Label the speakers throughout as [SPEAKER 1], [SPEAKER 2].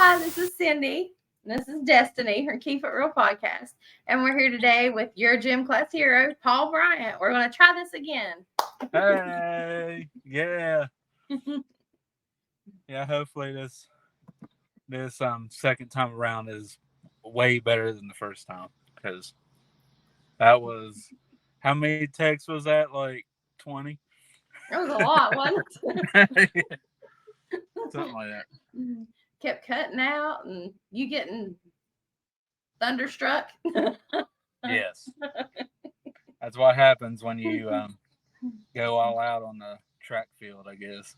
[SPEAKER 1] Hi, this is Cindy. This is Destiny, her Keep It Real podcast. And we're here today with your gym class hero, Paul Byant. We're going to try this again.
[SPEAKER 2] Hey, yeah, yeah. Hopefully this second time around is way better than the first time because that was how many texts was that? Like 20,
[SPEAKER 1] It was a lot, wasn't
[SPEAKER 2] something like that.
[SPEAKER 1] it? Kept cutting out and you getting thunderstruck.
[SPEAKER 2] Yes, that's what happens when you go all out on the track field, I guess.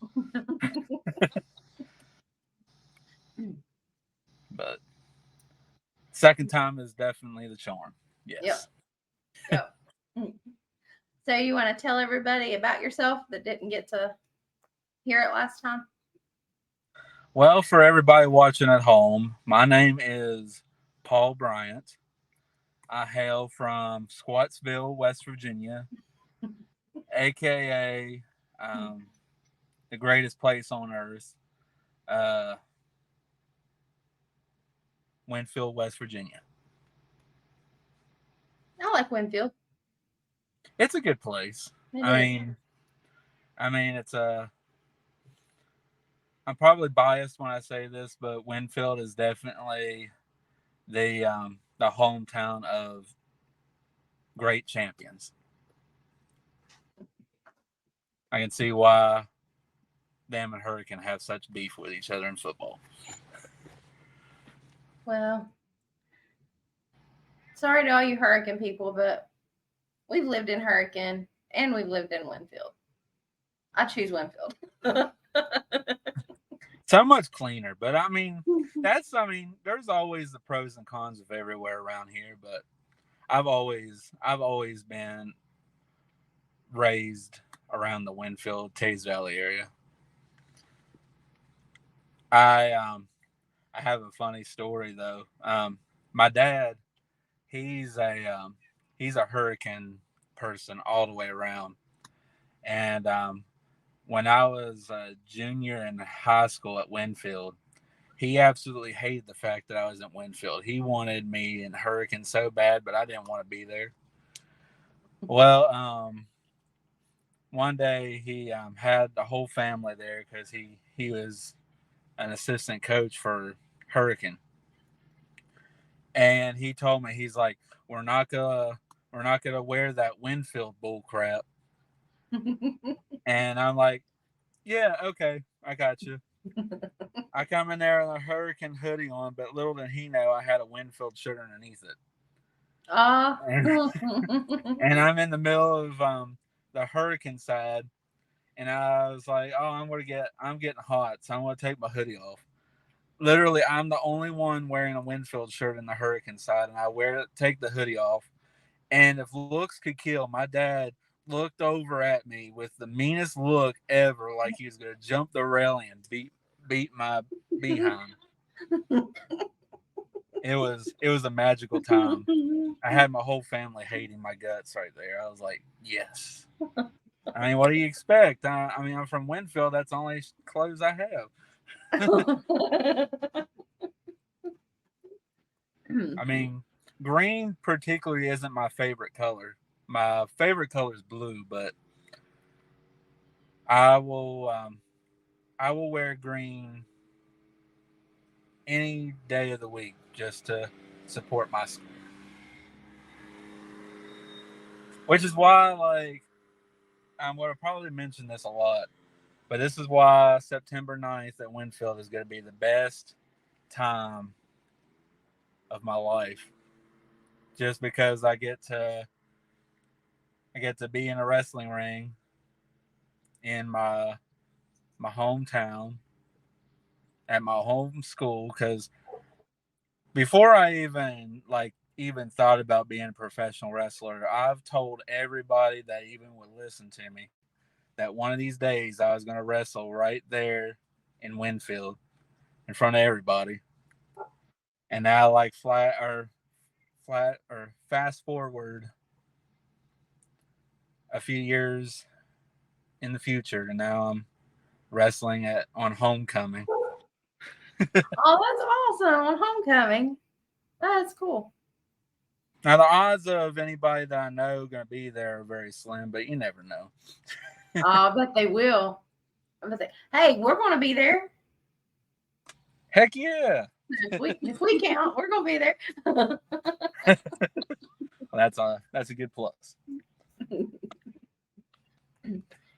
[SPEAKER 2] But second time is definitely the charm.
[SPEAKER 1] Yep.
[SPEAKER 2] Yes.
[SPEAKER 1] Yep. So you want to tell everybody about yourself that didn't get to hear it last time?
[SPEAKER 2] Well, for everybody watching at home, my name is Paul Bryant. I hail from Squattsville, West Virginia, aka the greatest place on earth, uh, Winfield, West Virginia.
[SPEAKER 1] I like Winfield.
[SPEAKER 2] It's a good place.
[SPEAKER 1] It
[SPEAKER 2] I
[SPEAKER 1] is.
[SPEAKER 2] mean, I mean, it's a. I'm probably biased when I say this, but Winfield is definitely the hometown of great champions. I can see why them and Hurricane have such beef with each other in football.
[SPEAKER 1] Well, sorry to all you Hurricane people, but we've lived in Hurricane and we've lived in Winfield. I choose Winfield.
[SPEAKER 2] So much cleaner, but I mean, there's always the pros and cons of everywhere around here, but I've always been raised around the Winfield, Tays Valley area. I have a funny story though. My dad, he's a Hurricane person all the way around, and when I was a junior in high school at Winfield, he absolutely hated the fact that I was in Winfield. He wanted me in Hurricane so bad, but I didn't want to be there. Well, one day he had the whole family there because he was an assistant coach for Hurricane, and he told me he's like, we're not gonna wear that Winfield bull crap, and I'm like, yeah, okay, I got you. I come in there with a Hurricane hoodie on, but little did he know I had a Winfield shirt underneath it.
[SPEAKER 1] Ah.
[SPEAKER 2] And, and I'm in the middle of the Hurricane side, and I was like, "Oh, I'm getting hot, so I'm gonna take my hoodie off." Literally, I'm the only one wearing a Winfield shirt in the Hurricane side, and I take the hoodie off. And if looks could kill, my dad looked over at me with the meanest look ever, like he was gonna jump the railing and beat my behind. It was a magical time. I had my whole family hating my guts right there. I was like, yes. I mean, what do you expect? I mean, I'm from Winfield. That's the only clothes I have. I mean, green particularly isn't my favorite color. My favorite color is blue, but I will I will wear green any day of the week just to support my school. Which is why, like, I'm going to probably mention this a lot, but this is why September 9th at Winfield is going to be the best time of my life. Just because I get to be in a wrestling ring in my hometown at my home school. Because before I even thought about being a professional wrestler, I've told everybody that even would listen to me that one of these days I was going to wrestle right there in Winfield in front of everybody. And now, like, fast forward a few years in the future, and now I'm wrestling at on homecoming.
[SPEAKER 1] Oh, that's awesome on homecoming. That's cool.
[SPEAKER 2] Now the odds of anybody that I know going to be there are very slim, but you never know.
[SPEAKER 1] I bet they will. I bet hey, we're going to be there.
[SPEAKER 2] Heck yeah!
[SPEAKER 1] If we count, we're going to be there.
[SPEAKER 2] Well, that's a good plus.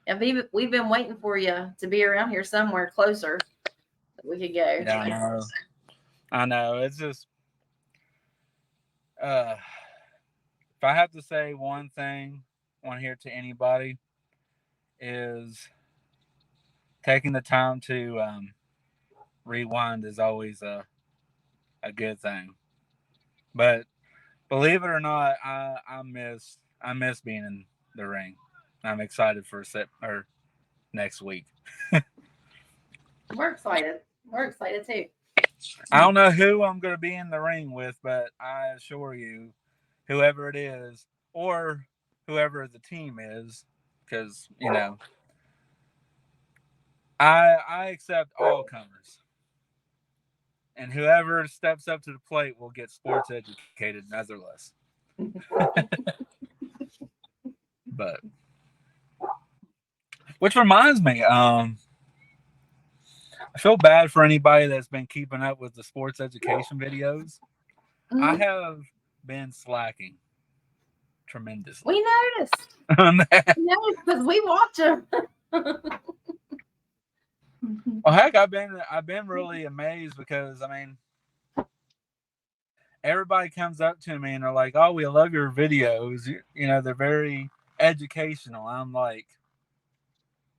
[SPEAKER 1] And we've been waiting for you to be around here somewhere closer that we could go.
[SPEAKER 2] Yeah, I know. I know. It's just if I have to say one thing on here to anybody is taking the time to rewind is always a good thing. But believe it or not, I miss being in the ring. I'm excited for or next week.
[SPEAKER 1] We're excited. We're excited too.
[SPEAKER 2] I don't know who I'm going to be in the ring with, but I assure you, whoever it is, or whoever the team is, because I accept all comers, and whoever steps up to the plate will get sports educated, nevertheless. But which reminds me, I feel bad for anybody that's been keeping up with the sports education videos. I
[SPEAKER 1] Mhm.
[SPEAKER 2] have been slacking tremendously.
[SPEAKER 1] We noticed.
[SPEAKER 2] On that.
[SPEAKER 1] We noticed because we watch them.
[SPEAKER 2] Well, heck, I've been really amazed because I mean, everybody comes up to me and they're like, "Oh, we love your videos. They're very educational." I'm like,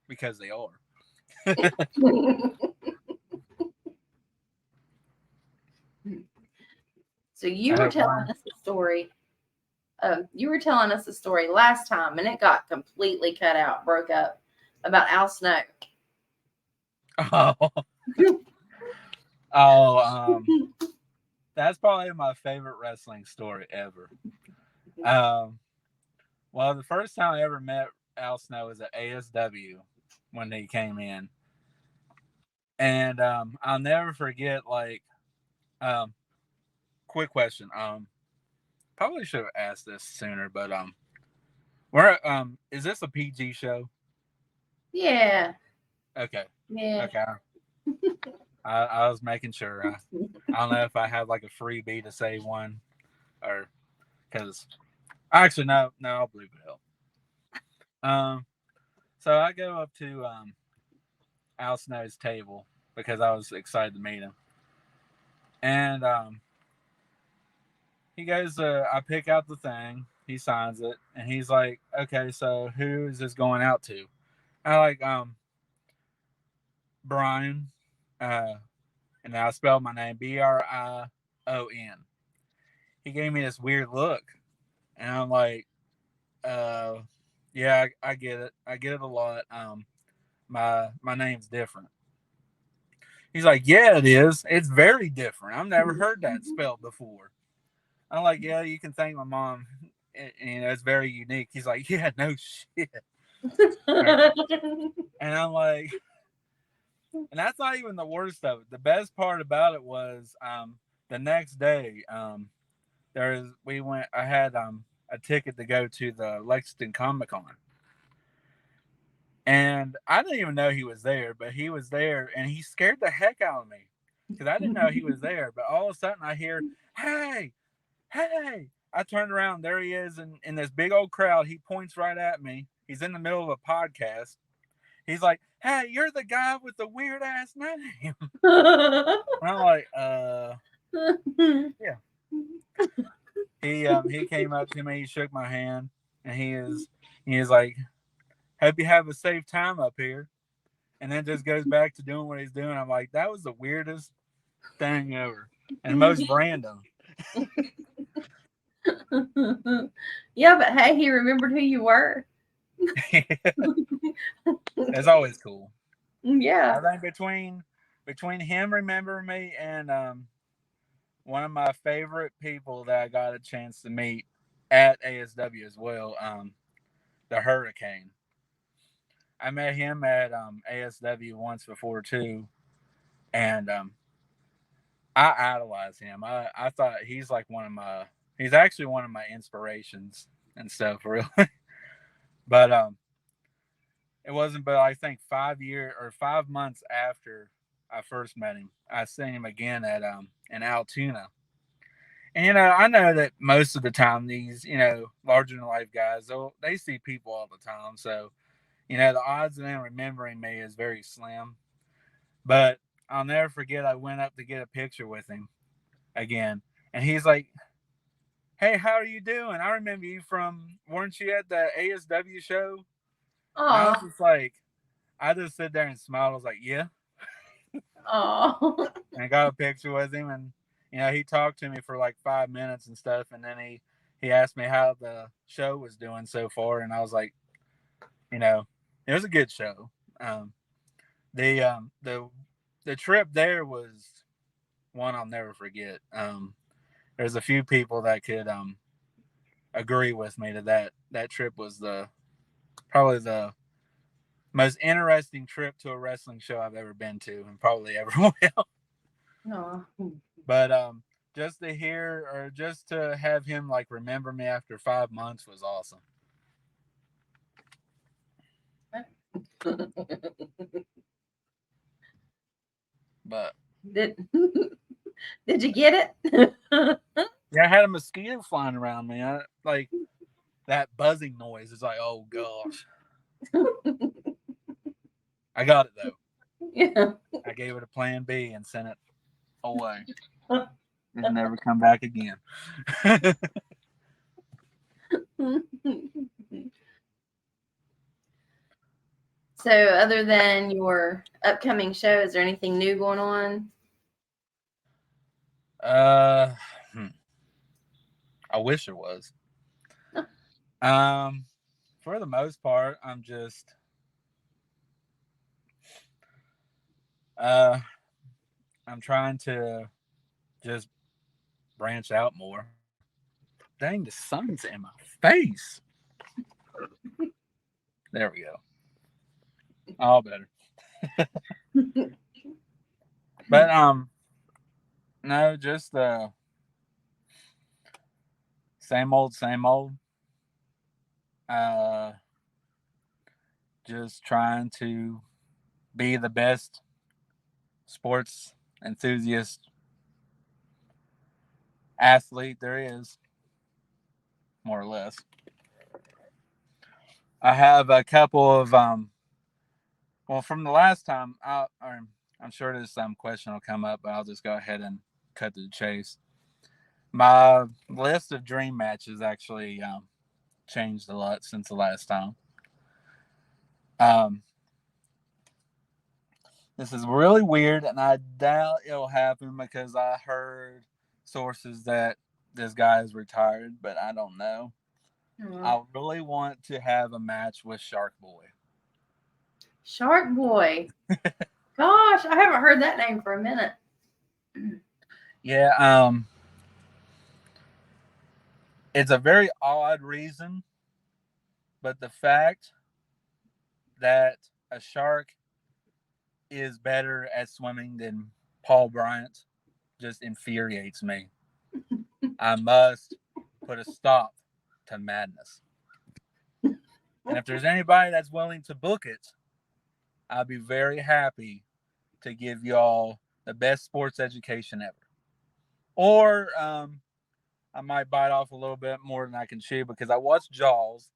[SPEAKER 2] because they are.
[SPEAKER 1] So you
[SPEAKER 2] I
[SPEAKER 1] were
[SPEAKER 2] have
[SPEAKER 1] telling
[SPEAKER 2] one.
[SPEAKER 1] us a story. You were telling us a story last time, and it got completely cut out, broke up about Al Snow.
[SPEAKER 2] Oh, oh, that's probably my favorite wrestling story ever. Um, well, the first time I ever met Al Snow was at ASW when he came in, and I'll never forget. Like, um, quick question. Probably should have asked this sooner, but where is this a PG show?
[SPEAKER 1] Yeah,
[SPEAKER 2] Okay,
[SPEAKER 1] yeah.
[SPEAKER 2] okay. I was making sure. I don't know if I had like a freebie to say one or because actually no, I'll believe it help. Um, so I go up to Al Snow's table because I was excited to meet him, and he goes, I pick out the thing, he signs it, and he's like, okay, so who is this going out to? I like Brian, uh, and I spelled my name Brion. He gave me this weird look, and I'm like, uh, yeah, I get it. I get it a lot. My name's different. He's like, yeah, it is. It's very different. I've never heard that spelled before. I'm like, yeah, you can thank my mom. It's very unique. He's like, yeah, no shit. And I'm like, and that's not even the worst of it. The best part about it was the next day, we went. I had a ticket to go to the Lexington Comic Con, and I didn't even know he was there, but he was there, and he scared the heck out of me because I didn't know he was there. But all of a sudden, I hear, "Hey, hey!" I turned around. There he is in this big old crowd. He points right at me. He's in the middle of a podcast. He's like, "Hey, you're the guy with the weird ass name." And I'm like, yeah. He came up to me, he shook my hand, and he is like, "Hope you have a safe time up here." And then just goes back to doing what he's doing. I'm like, that was the weirdest thing ever and most random.
[SPEAKER 1] Yeah, but hey, he remembered who you were.
[SPEAKER 2] It's always cool. I
[SPEAKER 1] Yeah.
[SPEAKER 2] think between him remembering me and one of my favorite people that I got a chance to meet at ASW as well, the Hurricane. I met him at ASW once before too, and I idolize him. I thought he's like he's actually one of my inspirations and stuff, really. But it wasn't but I think 5 months after I first met him, I seen him again at in Altoona. And I know that most of the time these, larger than life guys, they see people all the time. So, the odds of them remembering me is very slim. But I'll never forget I went up to get a picture with him again. And he's like, "Hey, how are you doing? I remember you from, weren't you at the ASW show?" And I was
[SPEAKER 1] Oh,
[SPEAKER 2] just like, I just sit there and smiled. I was like, "Yeah."
[SPEAKER 1] oh.
[SPEAKER 2] And I got a picture with him, and he talked to me for like 5 minutes and stuff, and then he asked me how the show was doing so far, and I was like, it was a good show. Um, the the trip there was one I'll never forget. There's a few people that could agree with me that trip was the probably the most interesting trip to a wrestling show I've ever been to, and probably ever will.
[SPEAKER 1] No.
[SPEAKER 2] But just to hear or just to have him like remember me after 5 months was awesome. But
[SPEAKER 1] Did did you get it?
[SPEAKER 2] yeah, I had a mosquito flying around me. Like that buzzing noise. It's like, oh gosh. I got it though.
[SPEAKER 1] Yeah.
[SPEAKER 2] I gave it a plan B and sent it away. It's never come back again.
[SPEAKER 1] So, other than your upcoming show, is there anything new going on?
[SPEAKER 2] uh, hmm, I wish it was. Um, for the most part, uh, I'm trying to just branch out more. Dang, the sun's in my face. There we go. All better. But no, just same old, same old. Uh, just trying to be the best sports enthusiast athlete there is, more or less. I have a couple of well, from the last time, I'm sure this question will come up, but I'll just go ahead and cut to the chase. My list of dream matches actually changed a lot since the last time. Um, this is really weird, and I doubt it'll happen because I heard sources that this guy is retired, but I don't know. I really want to have a match with Shark Boy.
[SPEAKER 1] Shark Boy. Gosh, I haven't heard that name for a minute.
[SPEAKER 2] Yeah, it's a very odd reason, but the fact that a shark is better at swimming than Paul Byant just infuriates me. I must put a stop to madness. And if there's anybody that's willing to book it, I'll be very happy to give y'all the best sports education ever. Or I might bite off a little bit more than I can chew because I watched Jaws,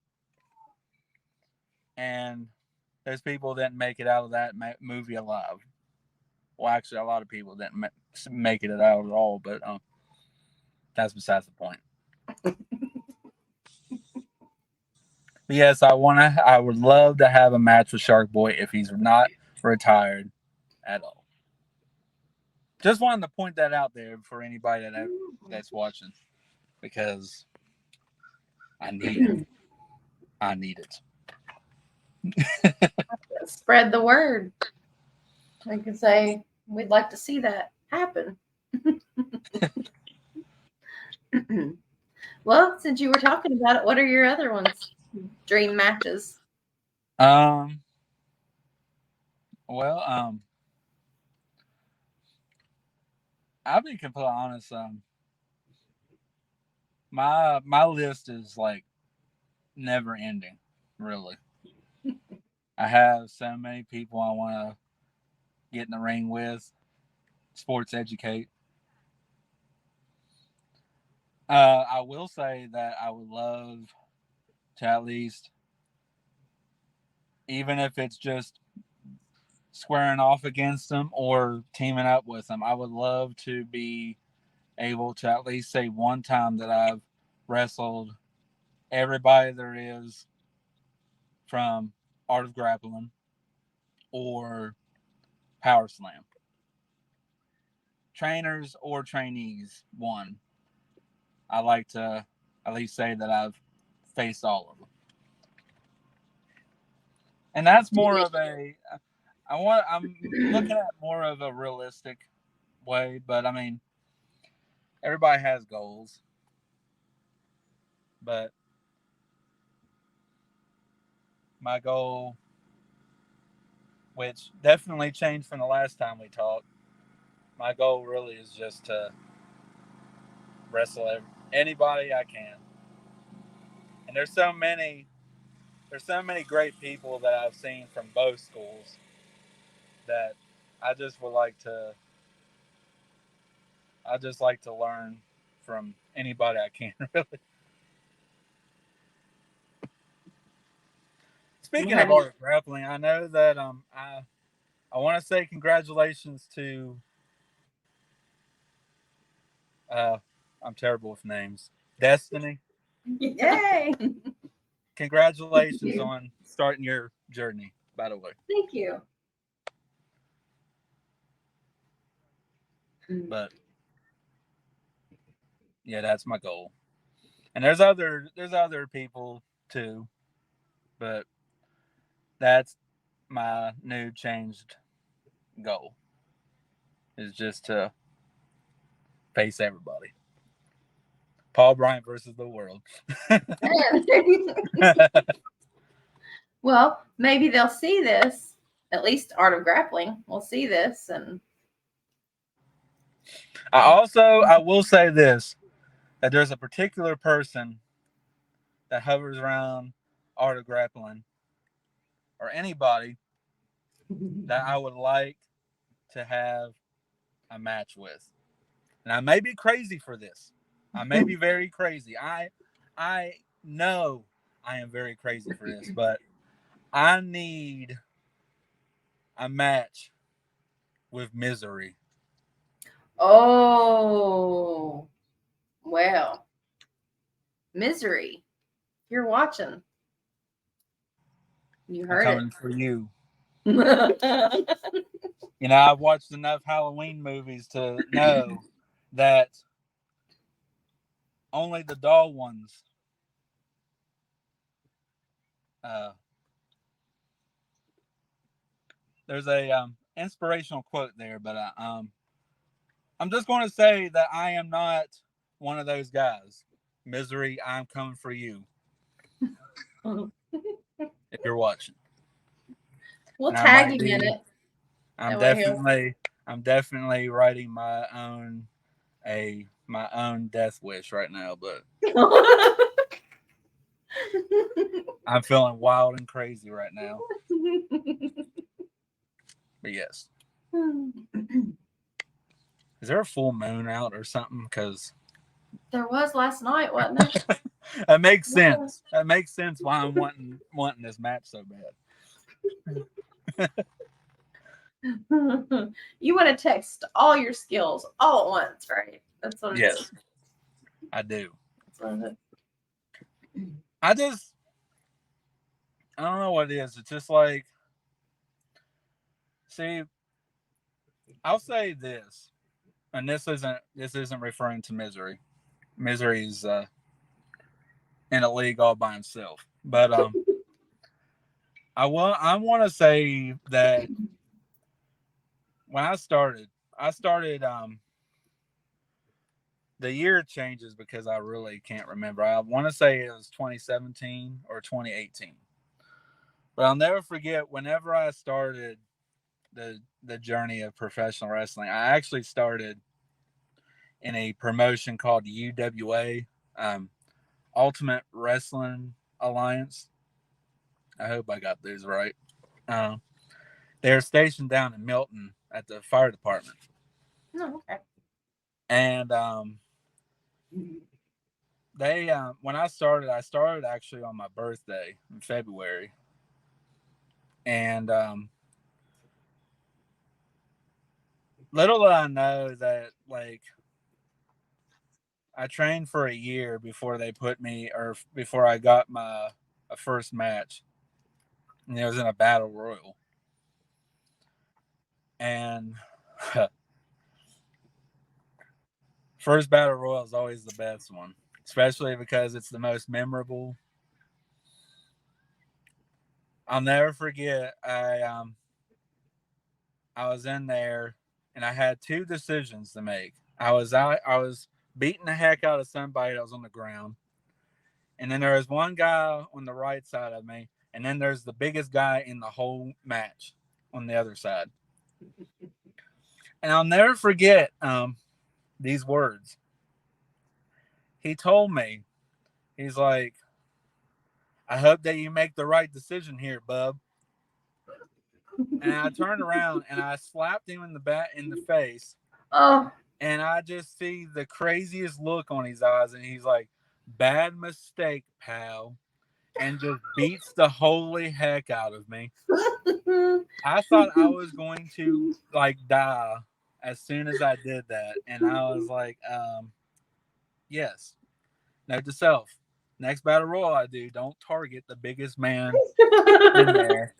[SPEAKER 2] and there's people that didn't make it out of that movie alive. Well, actually, a lot of people didn't make it out at all, but that's besides the point. But yes, I would love to have a match with Shark Boy if he's not retired at all. Just wanted to point that out there for anybody that's watching because I need it. I need it.
[SPEAKER 1] Spread the word. I could say we'd like to see that happen. Well, since you were talking about it, what are your other ones? Dream matches.
[SPEAKER 2] Um. Well, I'll be completely honest. My list is like never ending. Really, I have so many people I want to get in the ring with, sports educate. I will say that I would love to at least, even if it's just squaring off against them or teaming up with them, I would love to be able to at least say one time that I've wrestled everybody there is from Art of Grappling or Power Slam. Trainers or trainees, one. I like to at least say that I've faced all of them. And that's more of a I'm looking at more of a realistic way, but I mean everybody has goals. But my goal, which definitely changed from the last time we talked, my goal really is just to wrestle anybody I can. And there's so many great people that I've seen from both schools that I just would like to I just like to learn from anybody I can really.
[SPEAKER 1] Well,
[SPEAKER 2] Speaking of
[SPEAKER 1] have you?
[SPEAKER 2] art of grappling, I know that I want to say congratulations to uh I'm terrible with names. Destiny.
[SPEAKER 3] Yay! Thank
[SPEAKER 2] Congratulations
[SPEAKER 3] you.
[SPEAKER 2] on starting your journey, by the way.
[SPEAKER 3] Thank you.
[SPEAKER 2] But yeah, that's my goal. And there's other people too, but that's my new changed goal is just to face everybody. Paul Byant versus the world.
[SPEAKER 1] Well, maybe they'll see this. At least Art of Grappling will see this, and
[SPEAKER 2] I will say this that there's a particular person that hovers around art of grappling or anybody that I would like to have a match with. And I may be crazy for this. I may be very crazy. I know I am very crazy for this, but I need a match with Misery.
[SPEAKER 1] oh, well, Misery, you're watching. You
[SPEAKER 2] I'm
[SPEAKER 1] heard it.
[SPEAKER 2] coming for you. You know, I've watched enough Halloween movies to know that only the doll ones uh, there's a inspirational quote there, but I'm just going to say that I am not one of those guys. Misery, I'm coming for you if you're watching.
[SPEAKER 1] We'll
[SPEAKER 2] And I
[SPEAKER 1] tag
[SPEAKER 2] might
[SPEAKER 1] him in
[SPEAKER 2] be.
[SPEAKER 1] it.
[SPEAKER 2] I'm
[SPEAKER 1] That way he'll.
[SPEAKER 2] definitely writing my own death wish right now, but I'm feeling wild and crazy right now. But yes, is there a full moon out or something? Because
[SPEAKER 1] There was last night, wasn't it?
[SPEAKER 2] that makes
[SPEAKER 1] Yeah.
[SPEAKER 2] sense. That makes sense why I'm wanting this match so bad.
[SPEAKER 1] You want to text all your skills all at once, right? That's what it is.
[SPEAKER 2] Yes, I do.
[SPEAKER 1] That's what it is.
[SPEAKER 2] I just I don't know what it is. It's just like, see, I'll say this, and this isn't referring to Misery. Misery's in a league all by himself. But I want to say that when I started the year changes because I really can't remember. I want to say it was 2017 or 2018. But I'll never forget whenever I started the journey of professional wrestling. I actually started in a promotion called UWA, Ultimate Wrestling Alliance. I hope I got these right. They're stationed down in Milton at the fire department.
[SPEAKER 1] Oh, okay.
[SPEAKER 2] And they when I started actually on my birthday in February. And little did I know that, like, I trained for a year before they put me, or before I got my first match. And it was in a battle royal. And first battle royal is always the best one, especially because it's the most memorable. I'll never forget. I was in there, and I had two decisions to make. I was beating the heck out of somebody that was on the ground, and then there was one guy on the right side of me, and then there's the biggest guy in the whole match on the other side. And I'll never forget these words. He told me, he's like, "I hope that you make the right decision here, bub." And I turned around and I slapped him in the face.
[SPEAKER 1] Oh.
[SPEAKER 2] And I just see the craziest look on his eyes, and he's like, "Bad mistake, pal," and just beats the holy heck out of me. I thought I was going to like die as soon as I did that, and I was like, yes. Note to self: next battle royal I do, don't target the biggest man in there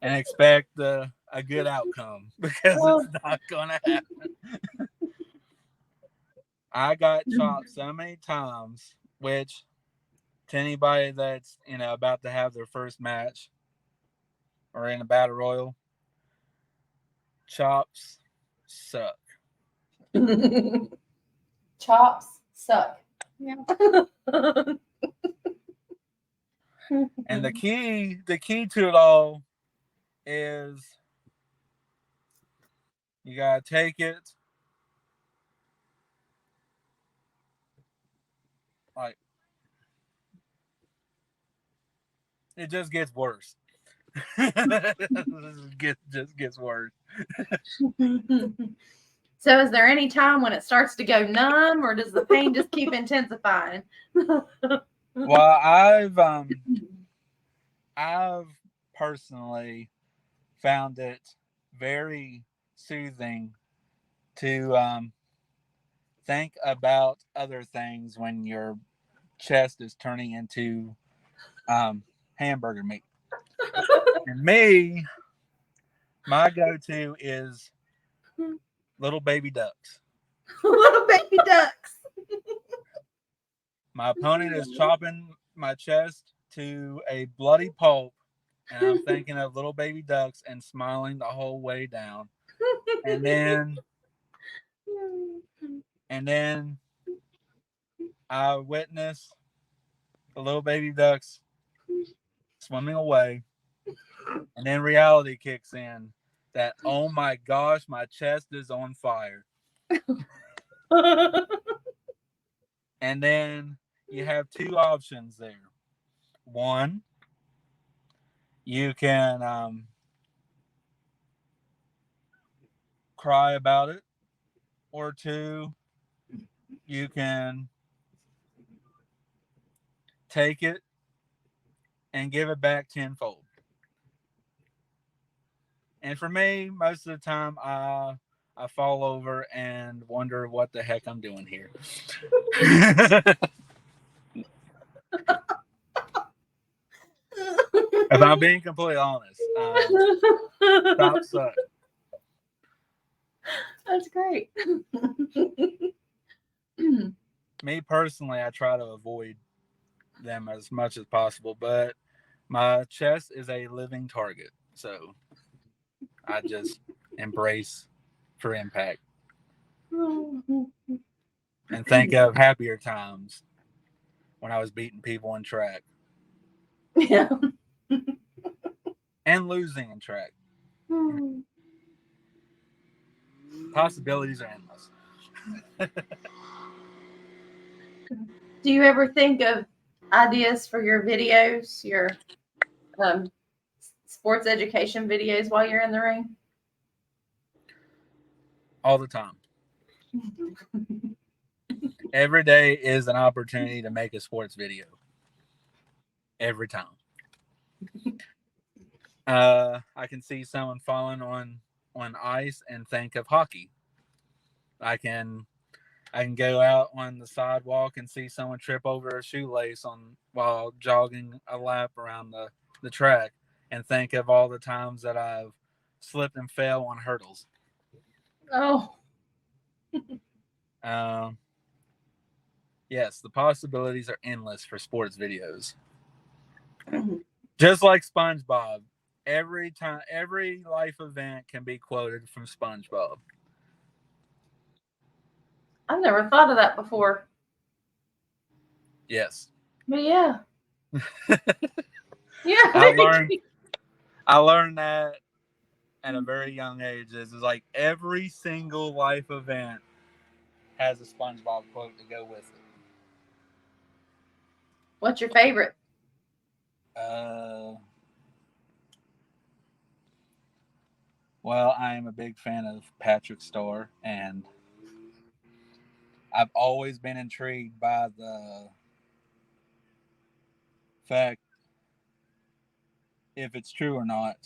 [SPEAKER 2] and expect a good outcome, because it's not gonna happen. I got chopped so many times, which, to anybody that's about to have their first match or in a battle royal, chops suck.
[SPEAKER 1] Chops suck. Yeah.
[SPEAKER 2] And the key to it all is you gotta take it like it just gets worse. just gets worse.
[SPEAKER 1] So is there any time when it starts to go numb, or does the pain just keep intensifying?
[SPEAKER 2] Well, I've personally found it very soothing to think about other things when your chest is turning into hamburger meat. And me, my go-to is little baby ducks.
[SPEAKER 1] Little baby ducks.
[SPEAKER 2] My opponent is chopping my chest to a bloody pulp, and I'm thinking of little baby ducks and smiling the whole way down. And then I witness the little baby ducks swimming away, and then reality kicks in that, oh my gosh, my chest is on fire. And then you have two options there. One, you can cry about it, or two, you can take it and give it back tenfold. And for me, most of the time, I fall over and wonder what the heck I'm doing here. If I'm being completely honest, stop suck.
[SPEAKER 1] That's great.
[SPEAKER 2] Me personally, I try to avoid them as much as possible, but my chest is a living target, so I just embrace for impact and think of happier times when I was beating people in track.
[SPEAKER 1] Yeah.
[SPEAKER 2] And losing in track. Possibilities are endless.
[SPEAKER 1] Do you ever think of ideas for your videos, your sports education videos while you're in the ring?
[SPEAKER 2] All the time. Every day is an opportunity to make a sports video. Every time. I can see someone falling on ice and think of hockey. I can go out on the sidewalk and see someone trip over a shoelace while jogging a lap around the track and think of all the times that I've slipped and fell on hurdles.
[SPEAKER 1] Oh.
[SPEAKER 2] Yes, the possibilities are endless for sports videos. Just like SpongeBob, every life event can be quoted from SpongeBob.
[SPEAKER 1] I've never thought of that before.
[SPEAKER 2] Yes.
[SPEAKER 1] But yeah. Yeah.
[SPEAKER 2] I learned that at a very young age. It's like every single life event has a SpongeBob quote to go with it.
[SPEAKER 1] What's your favorite?
[SPEAKER 2] Well, I am a big fan of Patrick Starr, and I've always been intrigued by the fact, if it's true or not,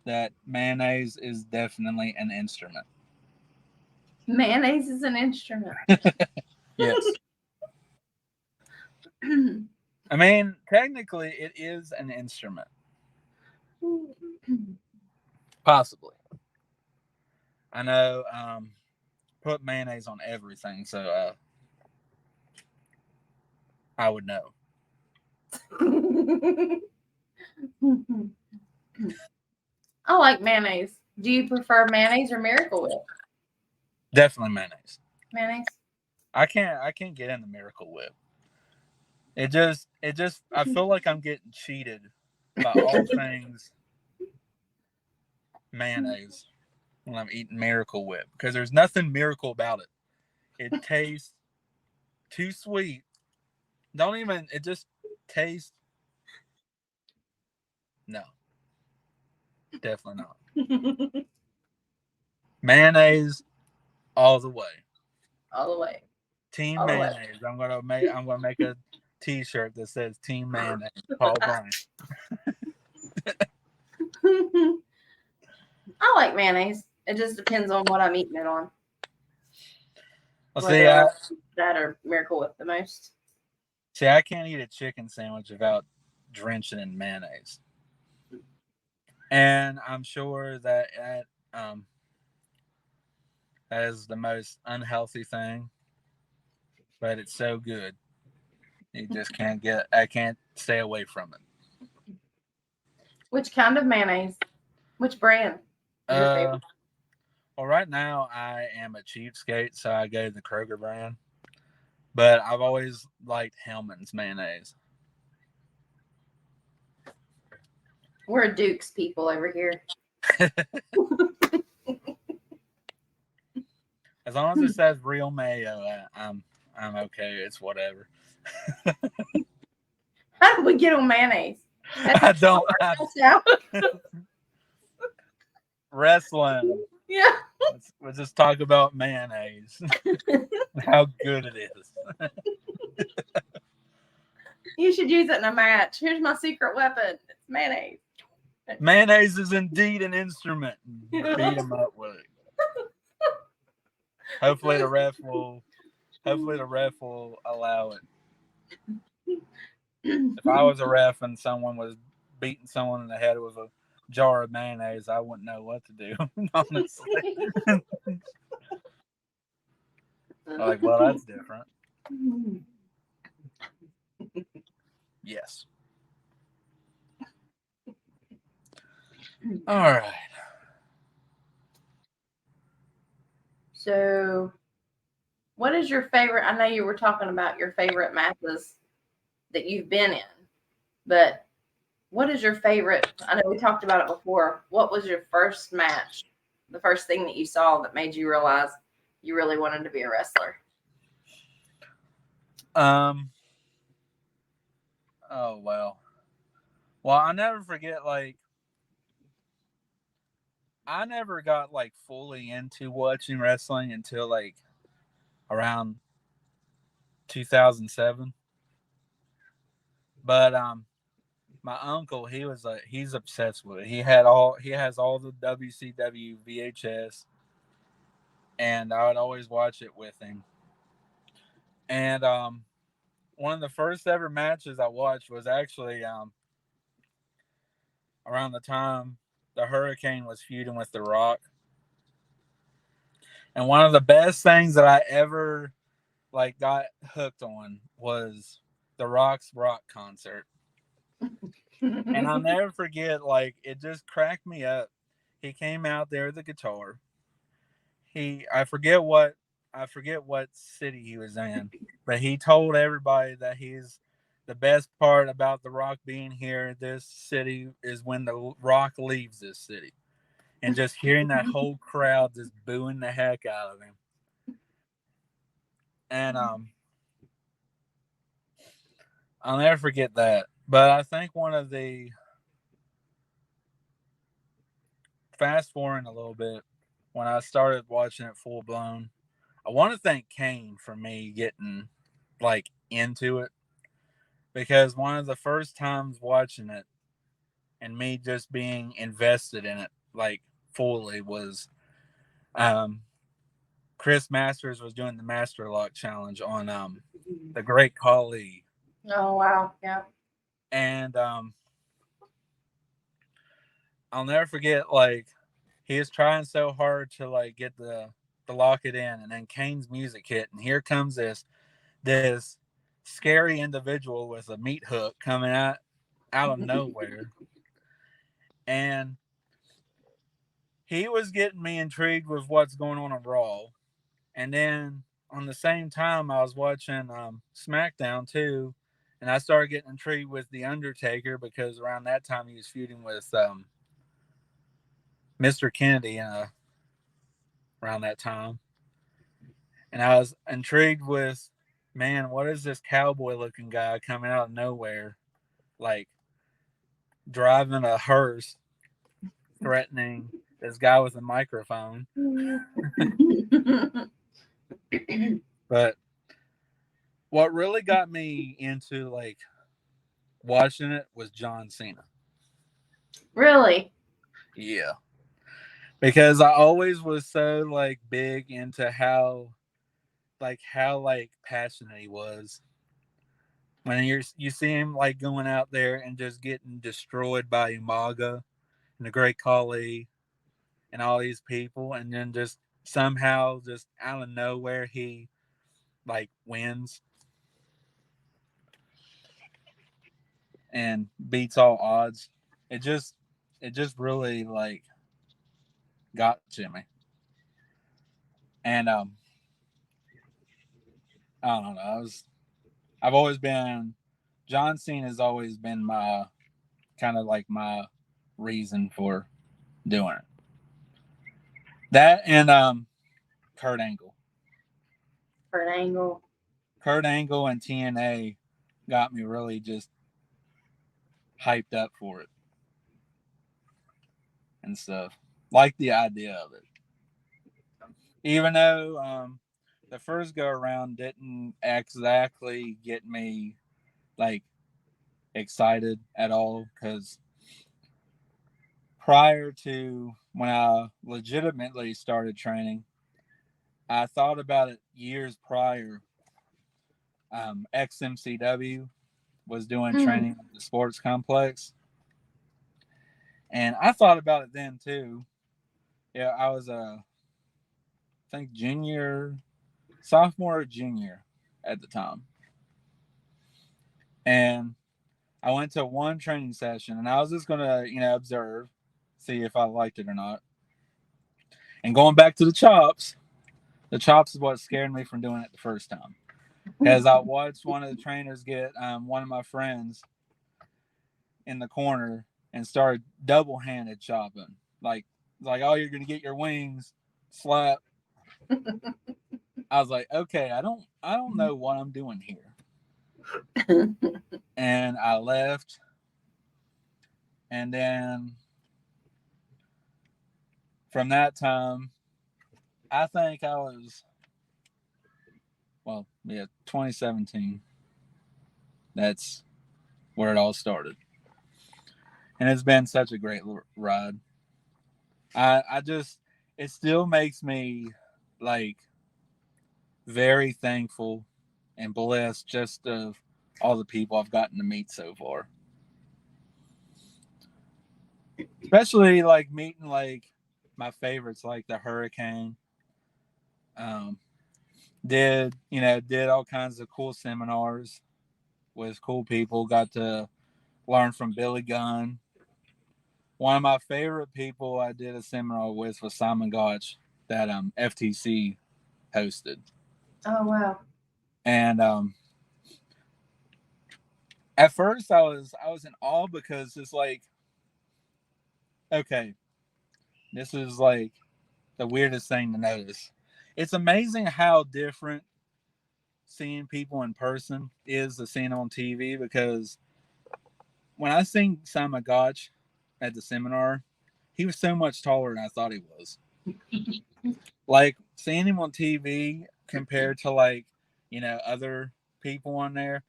[SPEAKER 2] that mayonnaise is definitely an instrument.
[SPEAKER 1] Mayonnaise is an instrument.
[SPEAKER 2] Yes. I mean, technically, it is an instrument. Possibly. I know. Put mayonnaise on everything, so I would know.
[SPEAKER 1] I like mayonnaise. Do you prefer mayonnaise or Miracle Whip?
[SPEAKER 2] Definitely mayonnaise.
[SPEAKER 1] Mayonnaise.
[SPEAKER 2] I can't get into Miracle Whip. It just I feel like I'm getting cheated by all things mayonnaise when I'm eating Miracle Whip, because there's nothing miracle about it. It tastes too sweet. It just tastes. No. Definitely not. Mayonnaise all the way.
[SPEAKER 1] All the way.
[SPEAKER 2] Team
[SPEAKER 1] all
[SPEAKER 2] Mayonnaise. I'm gonna make a T-shirt that says Team Mayonnaise. Paul Byant.
[SPEAKER 1] I like mayonnaise. It just depends on what I'm eating it on.
[SPEAKER 2] Well,
[SPEAKER 1] that or Miracle Whip the most.
[SPEAKER 2] See, I can't eat a chicken sandwich without drenching in mayonnaise. And I'm sure that that is the most unhealthy thing, but it's so good. You just I can't stay away from it.
[SPEAKER 1] Which kind of mayonnaise? Which brand?
[SPEAKER 2] Well, right now I am a cheapskate, so I go to the Kroger brand. But I've always liked Hellman's mayonnaise.
[SPEAKER 1] We're Duke's people over here.
[SPEAKER 2] As long as it says real mayo, I'm okay. It's whatever.
[SPEAKER 1] How did we get on mayonnaise?
[SPEAKER 2] I don't. Wrestling.
[SPEAKER 1] Yeah.
[SPEAKER 2] We'll just talk about mayonnaise. How good it is.
[SPEAKER 1] You should use it in a match. Here's my secret weapon. It's mayonnaise.
[SPEAKER 2] Mayonnaise is indeed an instrument. Beat them up with it. Hopefully the ref will allow it. If I was a ref and someone was beating someone in the head with a jar of mayonnaise, I wouldn't know what to do, honestly. Like, well, that's different. Yes. All right.
[SPEAKER 1] So, what is your favorite? I know you were talking about your favorite matches that you've been in, but what is your favorite? I know we talked about it before. What was your first match? The first thing that you saw that made you realize you really wanted to be a wrestler?
[SPEAKER 2] Oh well. Well, I never forget. Like, I never got like fully into watching wrestling until like around 2007. But my uncle, he's obsessed with it. He has all the WCW VHS, and I would always watch it with him. And one of the first ever matches I watched was actually around the time the Hurricane was feuding with The Rock. And one of the best things that I ever like got hooked on was The Rock's rock concert. And I'll never forget, like, it just cracked me up. He came out there with the guitar. I forget what city he was in, but he told everybody that he's the best part about the Rock being here in this city is when the Rock leaves this city. And just hearing that whole crowd just booing the heck out of him. And I'll never forget that. But I think one of the fast forwarding a little bit, when I started watching it full blown, I want to thank Kane for me getting like into it, because one of the first times watching it and me just being invested in it like fully was Chris Masters was doing the Master Lock challenge on the Great Khali.
[SPEAKER 1] Oh wow, yeah.
[SPEAKER 2] And I'll never forget, like, he was trying so hard to like get the lock it in, and then Kane's music hit, and here comes this scary individual with a meat hook coming out of nowhere. And he was getting me intrigued with what's going on Raw. And then on the same time, I was watching SmackDown too, and I started getting intrigued with The Undertaker, because around that time he was feuding with Mr. Kennedy around that time. And I was intrigued with, man, what is this cowboy looking guy coming out of nowhere, like driving a hearse, threatening this guy with a microphone. But what really got me into like watching it was John Cena.
[SPEAKER 1] Really?
[SPEAKER 2] Yeah. Because I always was so like big into how passionate he was. When you see him like going out there and just getting destroyed by Umaga and the Great Khali and all these people, and then just somehow just out of nowhere he like wins and beats all odds. It just really like got to me. And I don't know. I've always been John Cena has always been my kind of like my reason for doing it. That and Kurt Angle.
[SPEAKER 1] Kurt Angle.
[SPEAKER 2] Kurt Angle and TNA got me really just hyped up for it and stuff. Like the idea of it. Even though the first go around didn't exactly get me like excited at all, because prior to when I legitimately started training, I thought about it years prior. XMCW was doing training at the sports complex, and I thought about it then too. Yeah, I was I think sophomore or junior at the time, and I went to one training session, and I was just gonna observe, see if I liked it or not. And going back to the chops is what scared me from doing it the first time. Because I watched one of the trainers get one of my friends in the corner and started double-handed chopping. Like, oh, you're going to get your wings, slap. I was like, okay, I don't know what I'm doing here. And I left. And then from that time, I think I was, 2017. That's where it all started. And it's been such a great ride. I just, it still makes me like very thankful and blessed just of all the people I've gotten to meet so far. Especially like meeting like my favorites like the Hurricane. Um, did all kinds of cool seminars with cool people. Got to learn from Billy Gunn. One of my favorite people I did a seminar with was Simon Gotch that FTC hosted.
[SPEAKER 1] Oh wow!
[SPEAKER 2] And at first I was in awe because it's like, okay, this is like the weirdest thing to notice. It's amazing how different seeing people in person is to seeing them on TV, because when I seen Simon Gotch at the seminar, he was so much taller than I thought he was. Like seeing him on TV compared to like, other people on there,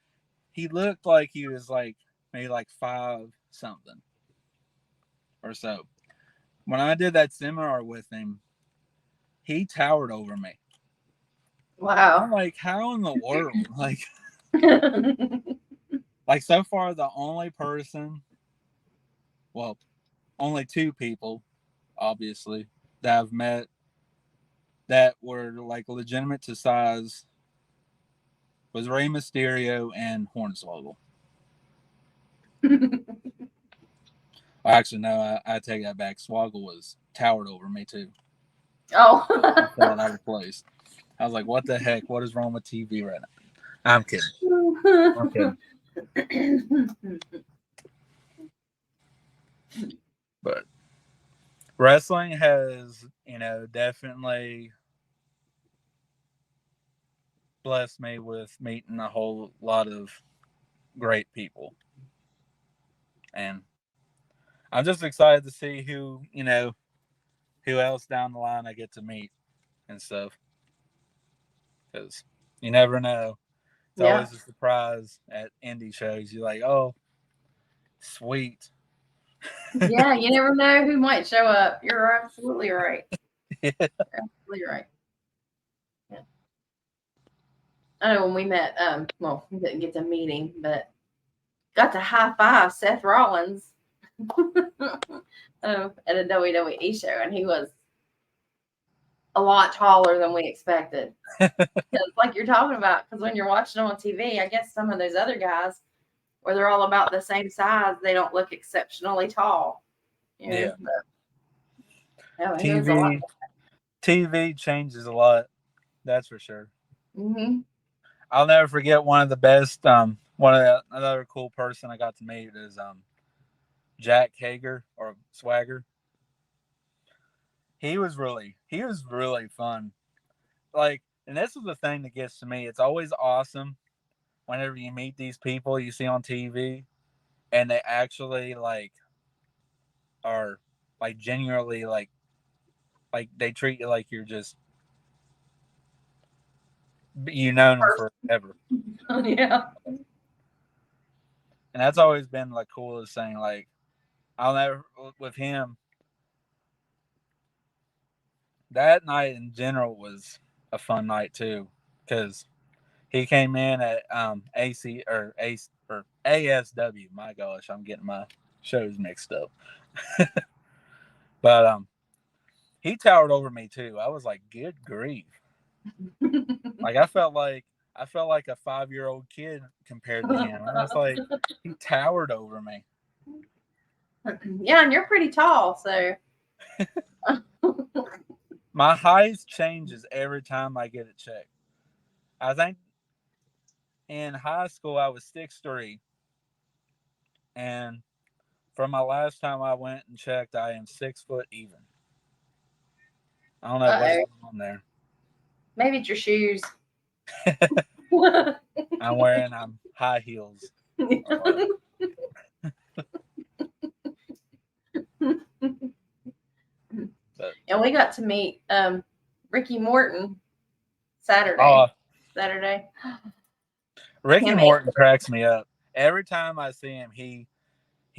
[SPEAKER 2] he looked like he was like maybe like 5 something or so. When I did that seminar with him, he towered over me.
[SPEAKER 1] Wow!
[SPEAKER 2] I'm like, how in the world? Like so far the only person, well, only 2 people, obviously, that I've met that were like legitimate to size was Rey Mysterio and Hornswoggle. Actually, no, I take that back. Swoggle was towered over me too.
[SPEAKER 1] Oh.
[SPEAKER 2] I felt out of place. I was like, what the heck? What is wrong with TV right now? I'm kidding. But wrestling has, definitely blessed me with meeting a whole lot of great people. And I'm just excited to see who else down the line I get to meet and stuff. Because you never know. It's
[SPEAKER 1] Yeah.
[SPEAKER 2] always a surprise at indie shows. You're like, oh, sweet.
[SPEAKER 1] Yeah, you never know who might show up. You're absolutely right.
[SPEAKER 2] Yeah.
[SPEAKER 1] You're absolutely right. Yeah. I know when we met, we didn't get to meet him, but got to high five Seth Rollins at a WWE show, and he was a lot taller than we expected. It's like you're talking about, because when you're watching them on TV, I guess some of those other guys, where they're all about the same size, they don't look exceptionally tall.
[SPEAKER 2] Yeah.
[SPEAKER 1] But, he was a lot.
[SPEAKER 2] TV changes a lot. That's for sure.
[SPEAKER 1] Mm-hmm.
[SPEAKER 2] I'll never forget one of the best. Another cool person I got to meet is Jack Hager or Swagger. He was really fun. Like, and this is the thing that gets to me. It's always awesome whenever you meet these people you see on TV, and they actually like are like genuinely like they treat you like you're just known them forever.
[SPEAKER 1] Yeah.
[SPEAKER 2] And that's always been like coolest thing. Like, I'll never with him. That night in general was a fun night too, because he came in at AC or ASW. My gosh, I'm getting my shows mixed up. But he towered over me too. I was like, good grief. Like I felt like a 5-year-old kid compared to him. I was like, he towered over me.
[SPEAKER 1] Yeah, and you're pretty tall, so.
[SPEAKER 2] My height changes every time I get it checked. I think in high school I was 6'3", and from my last time I went and checked, I am 6 foot even. I don't know what's going on there.
[SPEAKER 1] Maybe it's your shoes.
[SPEAKER 2] I'm wearing high heels.
[SPEAKER 1] And we got to meet Ricky Morton Saturday.
[SPEAKER 2] Ricky Morton cracks me up. Every time I see him, he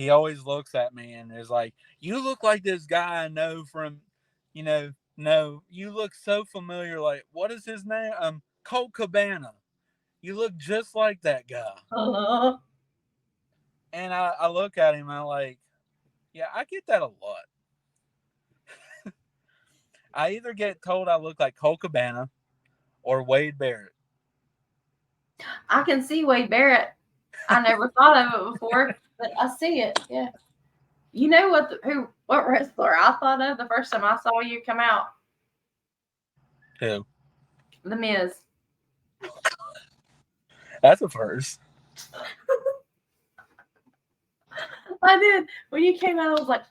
[SPEAKER 2] always looks at me and is like, "You look like this guy I know from, no, you look so familiar. Like, what is his name? Colt Cabana. You look just like that guy." And I look at him and I'm like, yeah, I get that a lot. I either get told I look like Colt Cabana or Wade Barrett.
[SPEAKER 1] I can see Wade Barrett. I never thought of it before, but I see it. Yeah. You know what wrestler I thought of the first time I saw you come out?
[SPEAKER 2] Who?
[SPEAKER 1] The Miz.
[SPEAKER 2] That's a first.
[SPEAKER 1] I did. When you came out, I was like,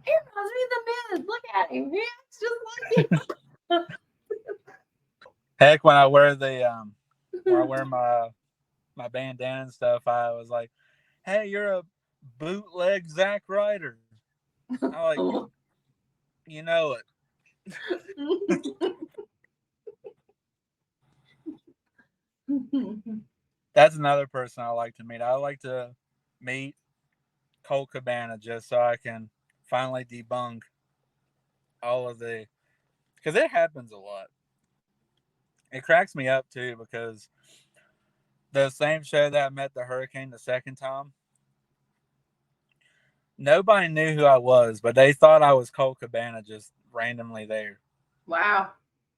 [SPEAKER 1] he reminds me of the Miz. Look at him. He acts just like him.
[SPEAKER 2] Heck, when I wear my bandana and stuff, I was like, "Hey, you're a bootleg Zack Ryder." I'm like, you know it. That's another person I like to meet. I like to meet Colt Cabana just so I can finally debunk all of because it happens a lot. It cracks me up too because the same show that I met the Hurricane the second time, nobody knew who I was, but they thought I was Colt Cabana just randomly there.
[SPEAKER 1] Wow.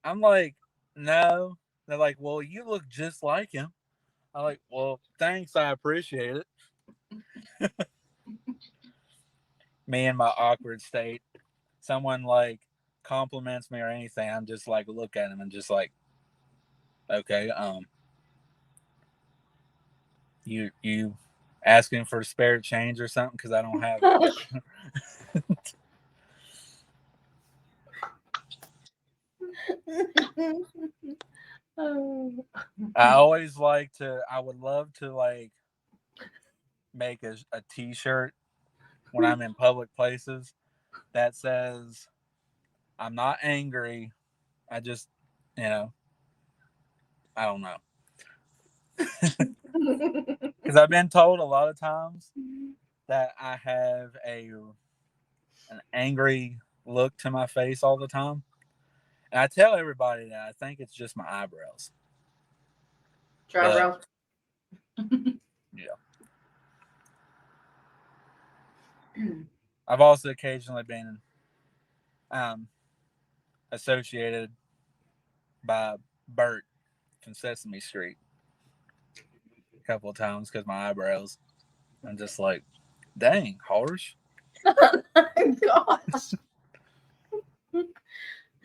[SPEAKER 2] I'm like, no. They're like, well, you look just like him. I'm like, well, thanks. I appreciate it. Me in my awkward state. Someone like compliments me or anything, I'm just like, look at him and just like, okay, you asking for spare change or something because I don't have it. I would love to like make a t-shirt when I'm in public places that says, "I'm not angry. I just, I don't know." Because I've been told a lot of times that I have an angry look to my face all the time. And I tell everybody that I think it's just my eyebrows.
[SPEAKER 1] Eyebrows.
[SPEAKER 2] Yeah. I've also occasionally been associated by Bert from Sesame Street a couple of times because my eyebrows. I'm just like, dang, harsh.
[SPEAKER 1] Oh my gosh.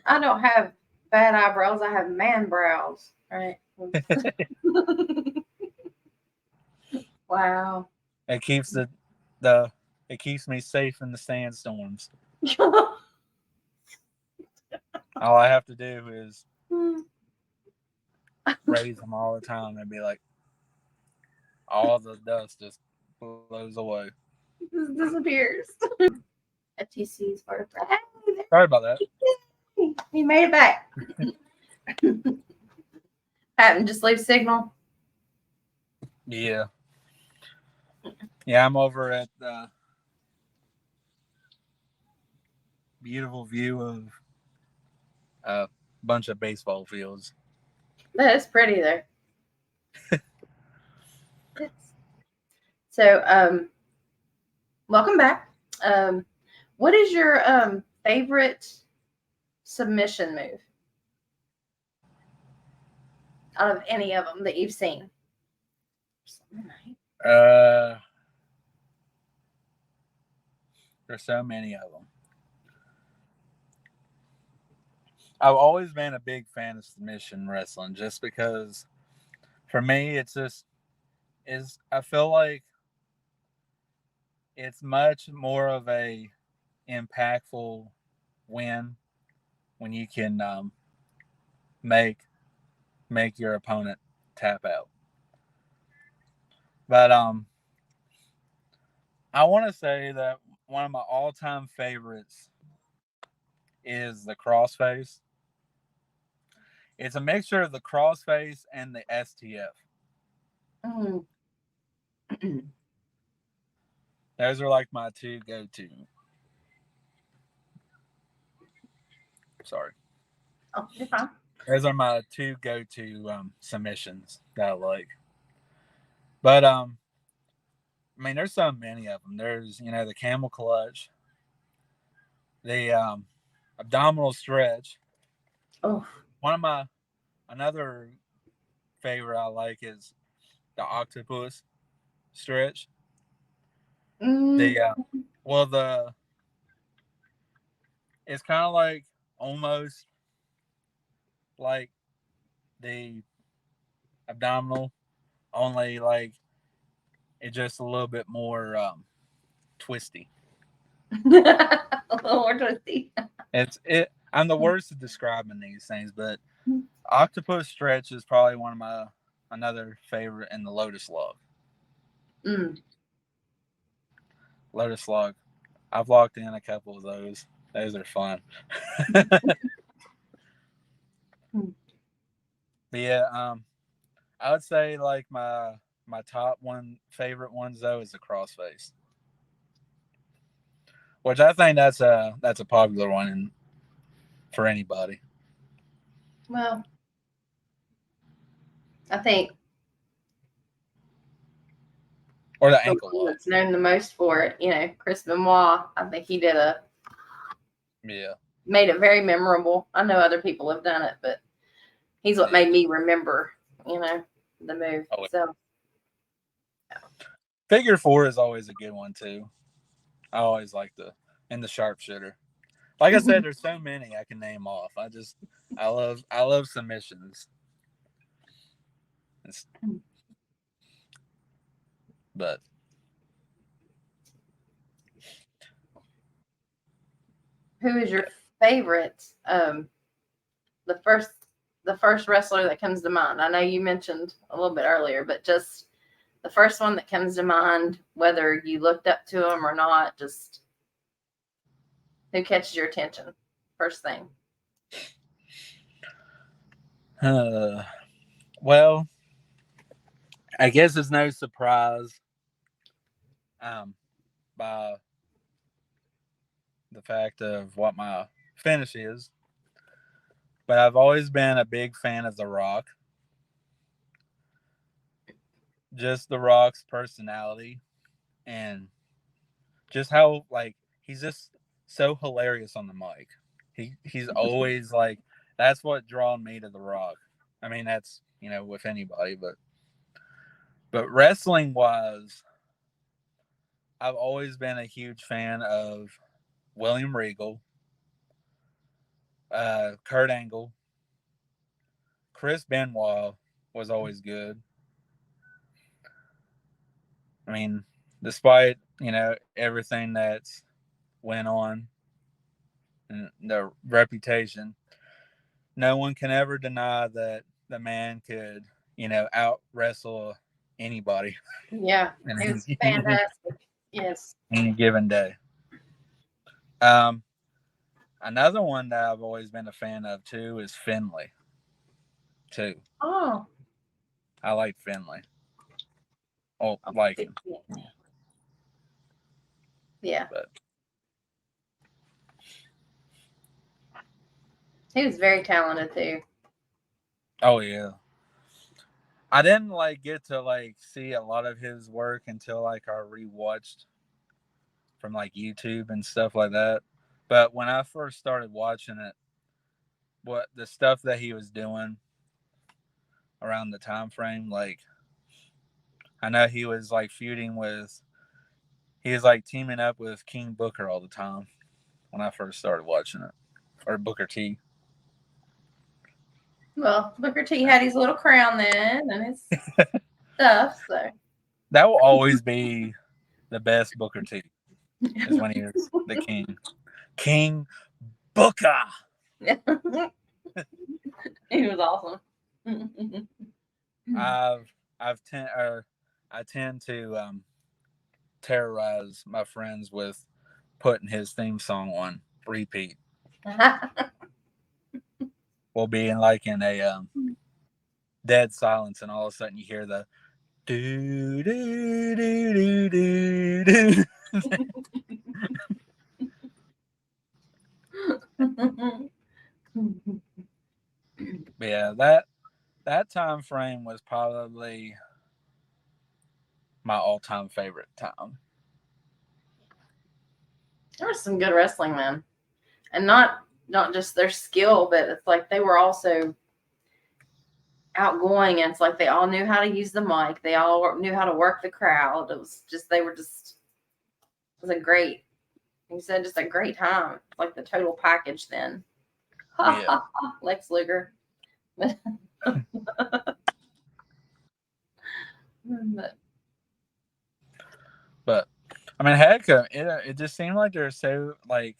[SPEAKER 1] I don't have bad eyebrows. I have man brows. Right. Wow.
[SPEAKER 2] It keeps it keeps me safe in the sandstorms. All I have to do is raise them all the time and be like, all the dust just blows away.
[SPEAKER 1] Just disappears. FTC's birthday.
[SPEAKER 2] Sorry about that.
[SPEAKER 1] He made it back. Patton, just leave signal.
[SPEAKER 2] Yeah. Yeah, I'm over at beautiful view of a bunch of baseball fields.
[SPEAKER 1] That is pretty there. So, welcome back. What is your favorite submission move out of any of them that you've seen?
[SPEAKER 2] There's so many of them. I've always been a big fan of submission wrestling just because for me I feel like it's much more of a impactful win when you can make your opponent tap out. But I want to say that one of my all-time favorites is the crossface. It's a mixture of the crossface and the STF.
[SPEAKER 1] Mm.
[SPEAKER 2] Those are like my two go-to. Sorry.
[SPEAKER 1] Oh, you're fine.
[SPEAKER 2] Those are my two go-to submissions that I like. But I mean, there's so many of them. There's the camel clutch, the abdominal stretch.
[SPEAKER 1] Oh,
[SPEAKER 2] Another favorite I like is the octopus stretch. The it's kind of like almost like the abdominal, only like it's just a little bit more twisty.
[SPEAKER 1] a little more twisty.
[SPEAKER 2] I'm the worst at describing these things, but octopus stretch is probably one of my another favorite, in the lotus log. Lotus log. I've locked in a couple of those. Those are fun. But yeah, I would say like my top favorite ones though is the crossface, which I think that's a popular one for anybody.
[SPEAKER 1] Well, I think,
[SPEAKER 2] or the ankle lock.
[SPEAKER 1] That's known the most for it, Chris Benoit. I think he did made it very memorable. I know other people have done it, but he's what made me remember, the move.
[SPEAKER 2] Oh,
[SPEAKER 1] so
[SPEAKER 2] figure 4 is always a good one too. I always like the sharpshooter. Like I said, there's so many I can name off. I love submissions. But
[SPEAKER 1] who is your favorite? The first wrestler that comes to mind. I know you mentioned a little bit earlier, but just the first one that comes to mind, whether you looked up to him or not, just who catches your attention first thing.
[SPEAKER 2] Well, I guess it's no surprise by the fact of what my finish is, but I've always been a big fan of The Rock. Just The Rock's personality and just how he's just so hilarious on the mic. He's always that's what drawn me to The Rock. I mean, that's with anybody, but wrestling wise, I've always been a huge fan of William Regal, Kurt Angle, Chris Benoit was always good. I mean, despite everything that's went on and the reputation, no one can ever deny that the man could out wrestle anybody.
[SPEAKER 1] Yeah, it was fantastic. Yes.
[SPEAKER 2] Any given day. Another one that I've always been a fan of too is Finlay. Too.
[SPEAKER 1] Oh.
[SPEAKER 2] I like Finlay. Oh, like him.
[SPEAKER 1] Yeah.
[SPEAKER 2] But
[SPEAKER 1] he was very talented too.
[SPEAKER 2] Oh yeah. I didn't get to see a lot of his work until I rewatched from YouTube and stuff like that. But when I first started watching it, what the stuff that he was doing around the time frame, I know he was feuding with, he was teaming up with King Booker all the time when I first started watching it, or Booker T.
[SPEAKER 1] Well, Booker T had his little crown then and his stuff, so
[SPEAKER 2] that will always be the best Booker T. Is when he was the king. King Booker.
[SPEAKER 1] He was awesome.
[SPEAKER 2] I tend to terrorize my friends with putting his theme song on repeat. We'll be in a dead silence, and all of a sudden you hear the do do do do do do. But yeah, that time frame was probably my all-time favorite time.
[SPEAKER 1] There was some good wrestling, man, and not just their skill, but it's like they were also outgoing, and it's like they all knew how to use the mic. They all knew how to work the crowd. It was a great, you said, just a great time. Like the total package then.
[SPEAKER 2] Yeah.
[SPEAKER 1] Lex Luger.
[SPEAKER 2] But I mean, heck, it just seemed like they're so like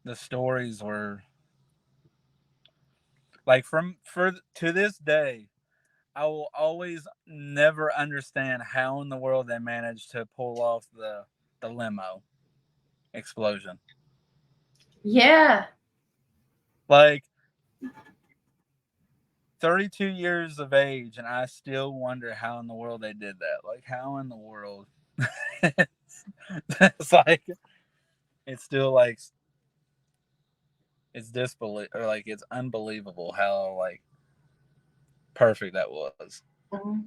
[SPEAKER 2] the stories were like to this day. I will always never understand how in the world they managed to pull off the limo explosion.
[SPEAKER 1] Yeah.
[SPEAKER 2] Like 32 years of age, and I still wonder how in the world they did that. Like, how in the world? It's like, it's still like, it's disbelief, or like, it's unbelievable how like perfect that was.
[SPEAKER 1] Mm-hmm.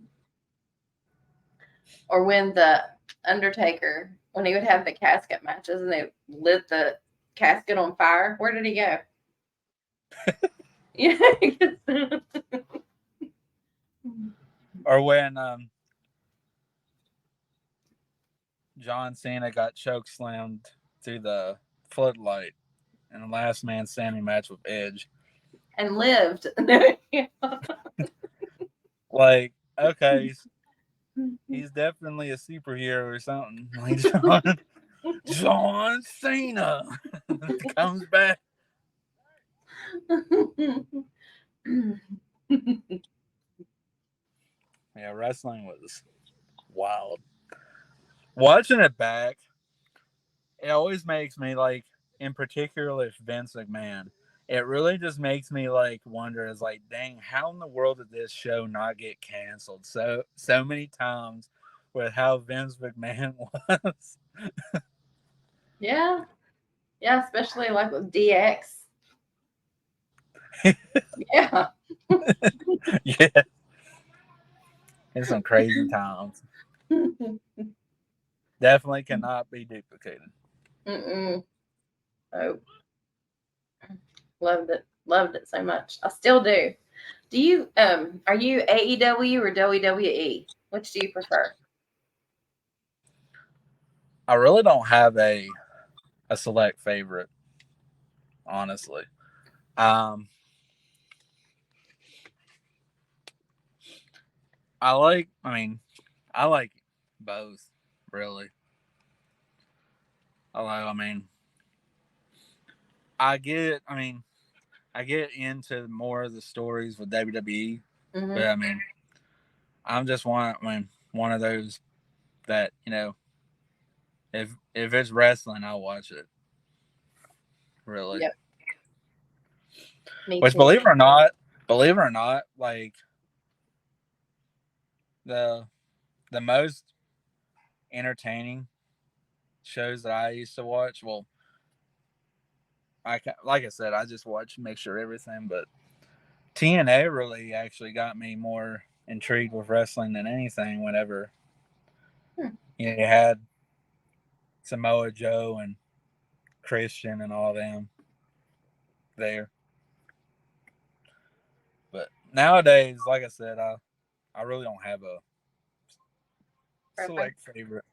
[SPEAKER 1] Or when the Undertaker, when he would have the casket matches and they lit the casket on fire, where did he go? Yeah.
[SPEAKER 2] Or when John Cena got choke slammed through the floodlight in the last man standing match with Edge.
[SPEAKER 1] And lived.
[SPEAKER 2] Like, okay, he's definitely a superhero or something. Like John Cena comes back. Yeah, wrestling was wild. Watching it back, it always makes me like, in particular, if Vince McMahon, it really just makes me like wonder, is like, dang, how in the world did this show not get canceled so many times with how Vince McMahon was?
[SPEAKER 1] Yeah, especially like with DX. Yeah.
[SPEAKER 2] Yeah, it's some crazy times. Definitely cannot be duplicated.
[SPEAKER 1] Oh, loved it so much. I still do. Do you are you AEW or WWE? Which do you prefer?
[SPEAKER 2] I really don't have a select favorite, honestly. I like both, really. Although, I get into more of the stories with WWE,
[SPEAKER 1] Mm-hmm.
[SPEAKER 2] but I'm just one of those that, if it's wrestling, I'll watch it. Really.
[SPEAKER 1] Yep. Me
[SPEAKER 2] Which,
[SPEAKER 1] too.
[SPEAKER 2] believe it or not, like the most entertaining shows that I used to watch. Well, like I said, I just watch, make sure everything. But TNA really actually got me more intrigued with wrestling than anything. Whenever you had Samoa Joe and Christian and all them there. But nowadays, like I said, I really don't have a select favorite.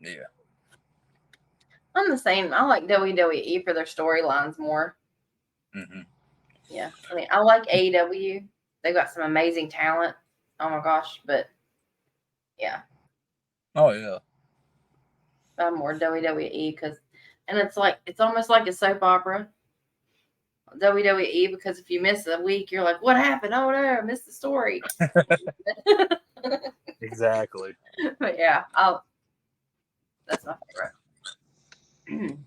[SPEAKER 2] Yeah.
[SPEAKER 1] I'm the same. I like WWE for their storylines more.
[SPEAKER 2] Mm-hmm.
[SPEAKER 1] Yeah. I like AEW. They got some amazing talent. Oh my gosh. But yeah.
[SPEAKER 2] Oh yeah.
[SPEAKER 1] I'm more WWE and it's almost like a soap opera. WWE, because if you miss a week, you're like, what happened? Oh no, I missed the story.
[SPEAKER 2] Exactly.
[SPEAKER 1] But yeah, that's my favorite.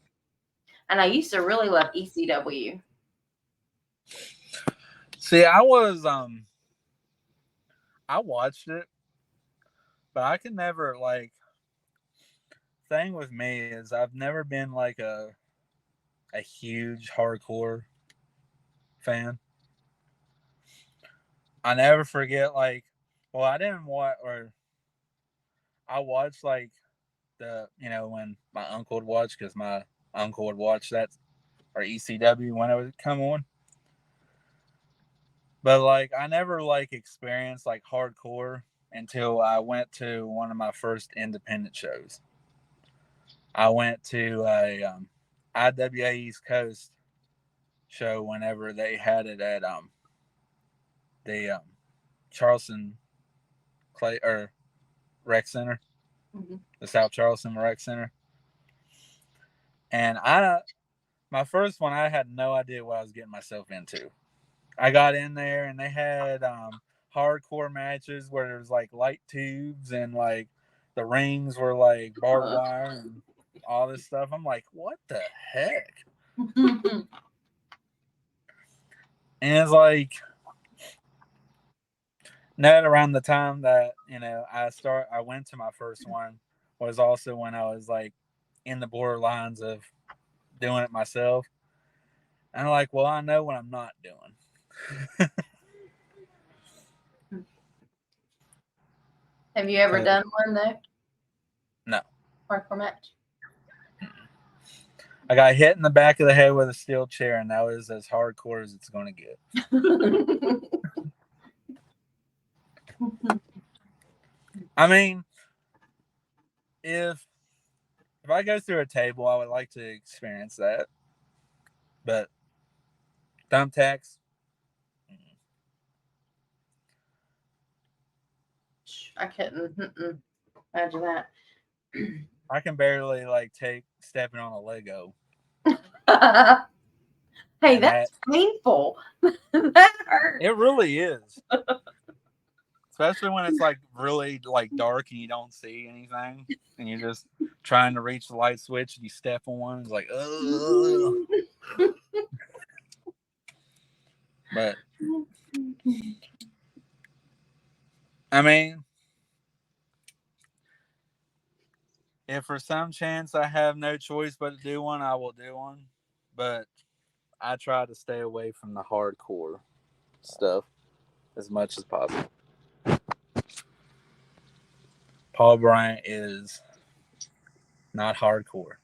[SPEAKER 1] And I used to really love ECW.
[SPEAKER 2] See, I watched it, but I can never thing with me is I've never been like a huge hardcore fan. I never forget I didn't watch, or I watched when my uncle would watch, because my uncle would watch that, or ECW when it would come on. But I never experienced hardcore until I went to one of my first independent shows. I went to a IWA East Coast show whenever they had it at the Charleston Clay or Rec Center, the South Charleston Rec Center. And my first one, I had no idea what I was getting myself into. I got in there and they had hardcore matches where there was light tubes and the rings were barbed wire and all this stuff. I'm like, what the heck? And it's not around the time that I went to my first one was also when I was in the borderlines of doing it myself. And I'm like, well, I know what I'm not doing.
[SPEAKER 1] Have you ever done one though?
[SPEAKER 2] No.
[SPEAKER 1] Hardcore match?
[SPEAKER 2] I got hit in the back of the head with a steel chair, and that was as hardcore as it's going to get. I mean, if I go through a table, I would like to experience that. But thumbtacks,
[SPEAKER 1] I couldn't imagine that.
[SPEAKER 2] I can barely take stepping on a Lego.
[SPEAKER 1] Hey, that's painful. That hurts.
[SPEAKER 2] It really is. Especially when it's really dark and you don't see anything and you're just trying to reach the light switch and you step on one. It's like, ugh. But I mean, if for some chance I have no choice but to do one, I will do one. But I try to stay away from the hardcore stuff as much as possible. Paul Byant is not hardcore.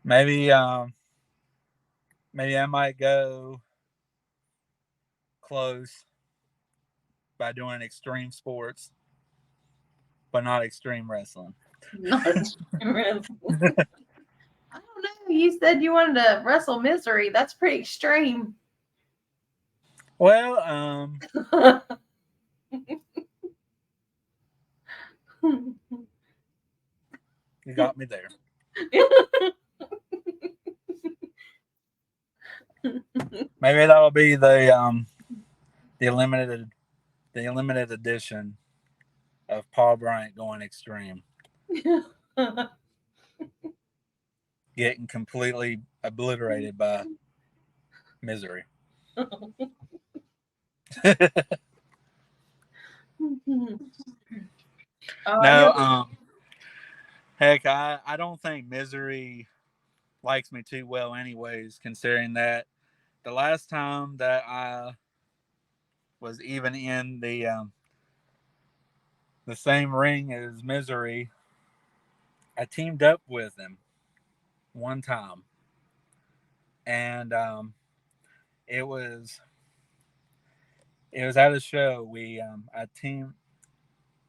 [SPEAKER 2] Maybe I might go close by doing extreme sports, but not extreme wrestling.
[SPEAKER 1] Not extreme wrestling. I don't know. You said you wanted to wrestle Misery. That's pretty extreme.
[SPEAKER 2] Well, you got me there. Maybe that'll be the limited edition of Paul Byant going extreme. Getting completely obliterated by Misery. No, heck, I don't think Misery likes me too well anyways, considering that the last time that I was even in the same ring as Misery, I teamed up with him one time. And it was at a show. I teamed.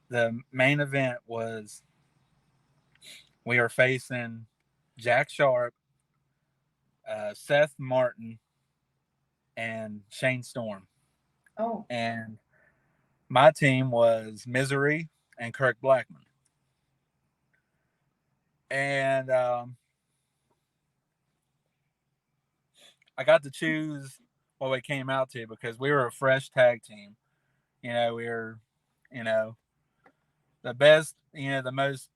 [SPEAKER 2] The main event was we were facing Jack Sharp, Seth Martin, and Shane Storm.
[SPEAKER 1] Oh.
[SPEAKER 2] And my team was Misery and Kirk Blackman. And I got to choose what we came out to because we were a fresh tag team. We were, the best, the most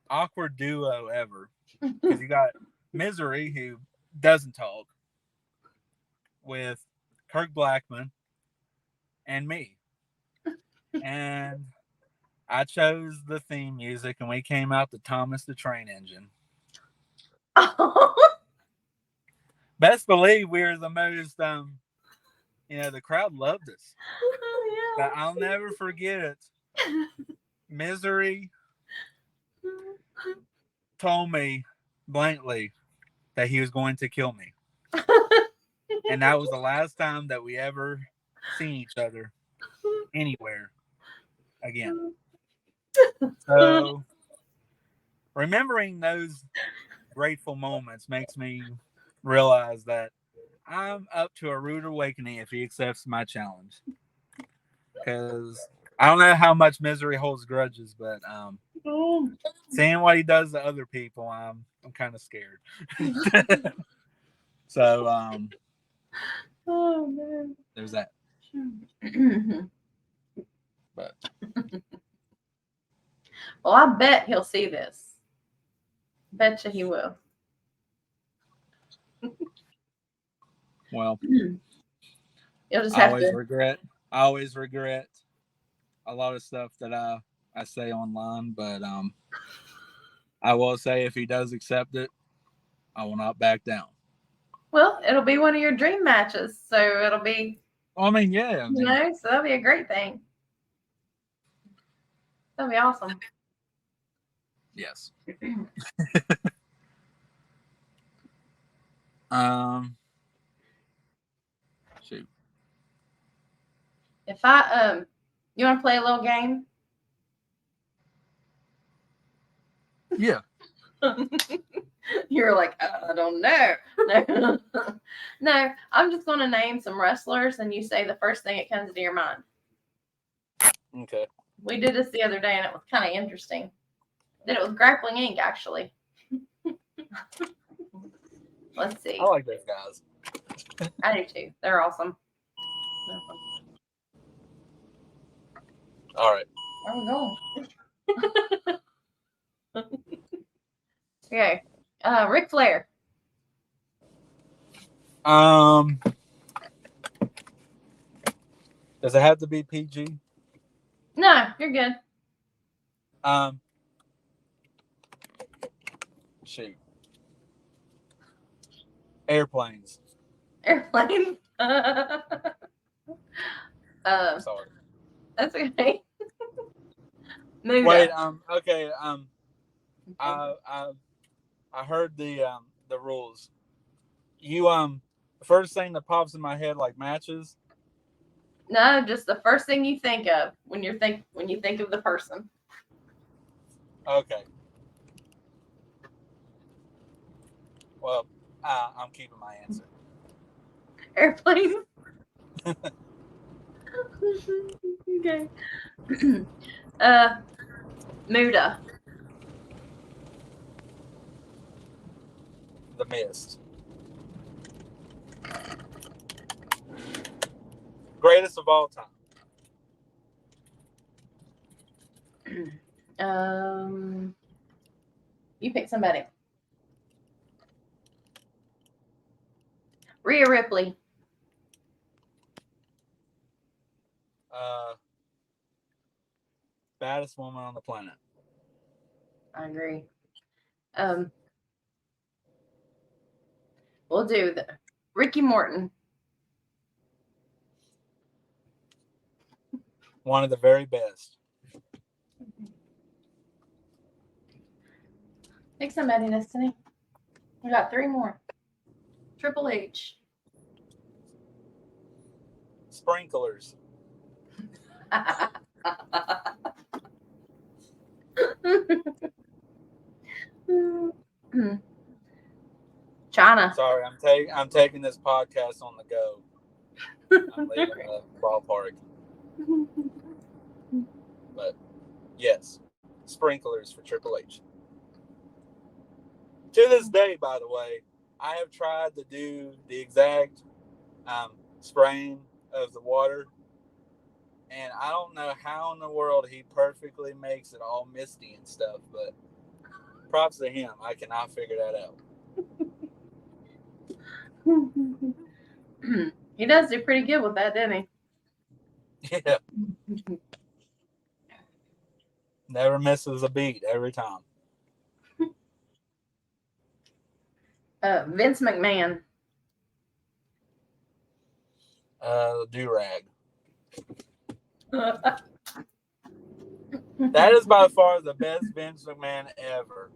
[SPEAKER 2] awkward duo ever. Because you got Misery, who doesn't talk, with Kirk Blackman and me. And I chose the theme music, and we came out to Thomas the Train Engine. Best believe we were the most, the crowd loved us. But I'll never forget it. Misery told me blankly that he was going to kill me. And that was the last time that we ever seen each other anywhere again. So remembering those grateful moments makes me realize that I'm up to a rude awakening if he accepts my challenge. Because I don't know how much Misery holds grudges, but seeing what he does to other people, I'm kind of scared. So
[SPEAKER 1] oh man,
[SPEAKER 2] there's that. But
[SPEAKER 1] well, I bet he'll see this. Betcha he will.
[SPEAKER 2] Well,
[SPEAKER 1] you'll just have to
[SPEAKER 2] regret. I always regret a lot of stuff that I say online, but I will say if he does accept it, I will not back down.
[SPEAKER 1] Well, it'll be one of your dream matches, so it'll be.
[SPEAKER 2] I mean, yeah.
[SPEAKER 1] So that'll be a great thing. That'll be awesome.
[SPEAKER 2] Yes. Shoot.
[SPEAKER 1] If I you want to play a little game?
[SPEAKER 2] Yeah.
[SPEAKER 1] You're like, I don't know. No. No, I'm just going to name some wrestlers, and you say the first thing that comes to your mind.
[SPEAKER 2] Okay.
[SPEAKER 1] We did this the other day, and it was kind of interesting. Did it with Grappling Inc. actually. Let's see.
[SPEAKER 2] I like those guys.
[SPEAKER 1] I do too. They're awesome.
[SPEAKER 2] All right.
[SPEAKER 1] Where are we going? Okay. Ric Flair.
[SPEAKER 2] Does it have to be PG?
[SPEAKER 1] No, you're good.
[SPEAKER 2] Shoot. Airplanes.
[SPEAKER 1] Airplane.
[SPEAKER 2] Sorry.
[SPEAKER 1] That's okay. Muda.
[SPEAKER 2] Wait. Okay. I heard the rules. You the first thing that pops in my head like matches.
[SPEAKER 1] No, just the first thing you think of when you think of the person.
[SPEAKER 2] Okay. Well, I'm keeping my answer.
[SPEAKER 1] Airplane. Okay. Muda.
[SPEAKER 2] The Mist. Greatest of all time.
[SPEAKER 1] You pick somebody. Rhea Ripley.
[SPEAKER 2] Baddest woman on the planet.
[SPEAKER 1] I agree. We'll do the Ricky Morton.
[SPEAKER 2] One of the very best.
[SPEAKER 1] Pick somebody, Destiny. We got 3 more. Triple H.
[SPEAKER 2] Sprinklers.
[SPEAKER 1] China.
[SPEAKER 2] Sorry, I'm taking this podcast on the go. I'm leaving the ballpark. But yes, sprinklers for Triple H. To this day, by the way, I have tried to do the exact spraying of the water, and I don't know how in the world he perfectly makes it all misty and stuff, but props to him. I cannot figure that out.
[SPEAKER 1] He does do pretty good with that, doesn't
[SPEAKER 2] Yeah,
[SPEAKER 1] he?
[SPEAKER 2] never misses a beat every time.
[SPEAKER 1] Vince McMahon.
[SPEAKER 2] Do-rag. That is by far the best Vince McMahon ever.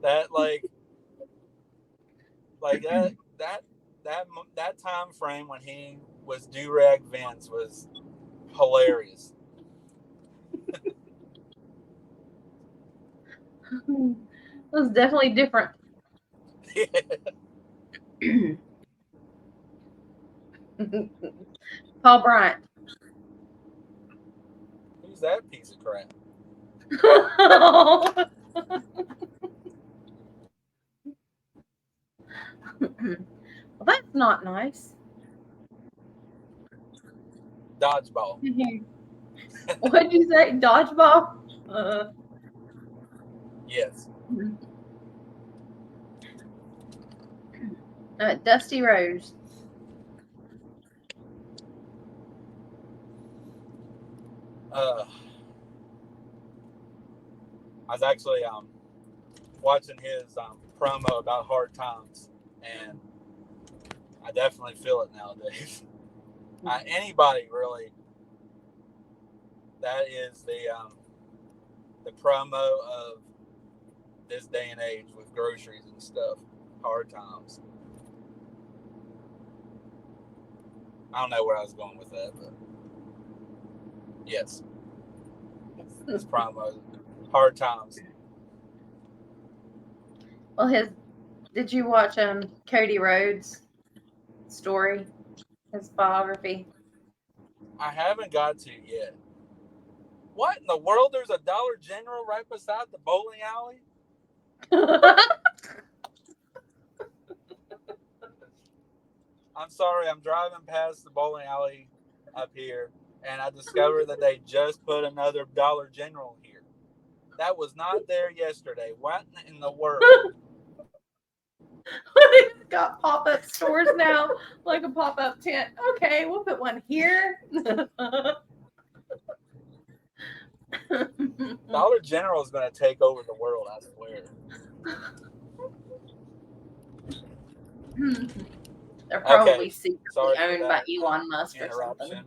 [SPEAKER 2] That that time frame when he was do-rag Vince was hilarious.
[SPEAKER 1] It was definitely different. Paul Byant.
[SPEAKER 2] Who's that piece of crap?
[SPEAKER 1] Well, that's not nice.
[SPEAKER 2] Dodgeball.
[SPEAKER 1] What'd you say? Dodgeball?
[SPEAKER 2] Yes.
[SPEAKER 1] Dusty Rose.
[SPEAKER 2] I was actually watching his promo about hard times, and I definitely feel it nowadays. Anybody really, that is the promo of this day and age with groceries and stuff. Hard times. I don't know where I was going with that, but yes, this promo, hard times.
[SPEAKER 1] Well, did you watch Cody Rhodes' story, his biography?
[SPEAKER 2] I haven't got to yet. What in the world? There's a Dollar General right beside the bowling alley? I'm sorry, I'm driving past the bowling alley up here, and I discovered that they just put another Dollar General here. That was not there yesterday. What in the world?
[SPEAKER 1] It's got pop-up stores now, like a pop-up tent. Okay, we'll put one here.
[SPEAKER 2] Dollar General is going to take over the world, I swear.
[SPEAKER 1] They're probably secretly
[SPEAKER 2] Sorry
[SPEAKER 1] owned by Elon Musk or
[SPEAKER 2] interruption.
[SPEAKER 1] something.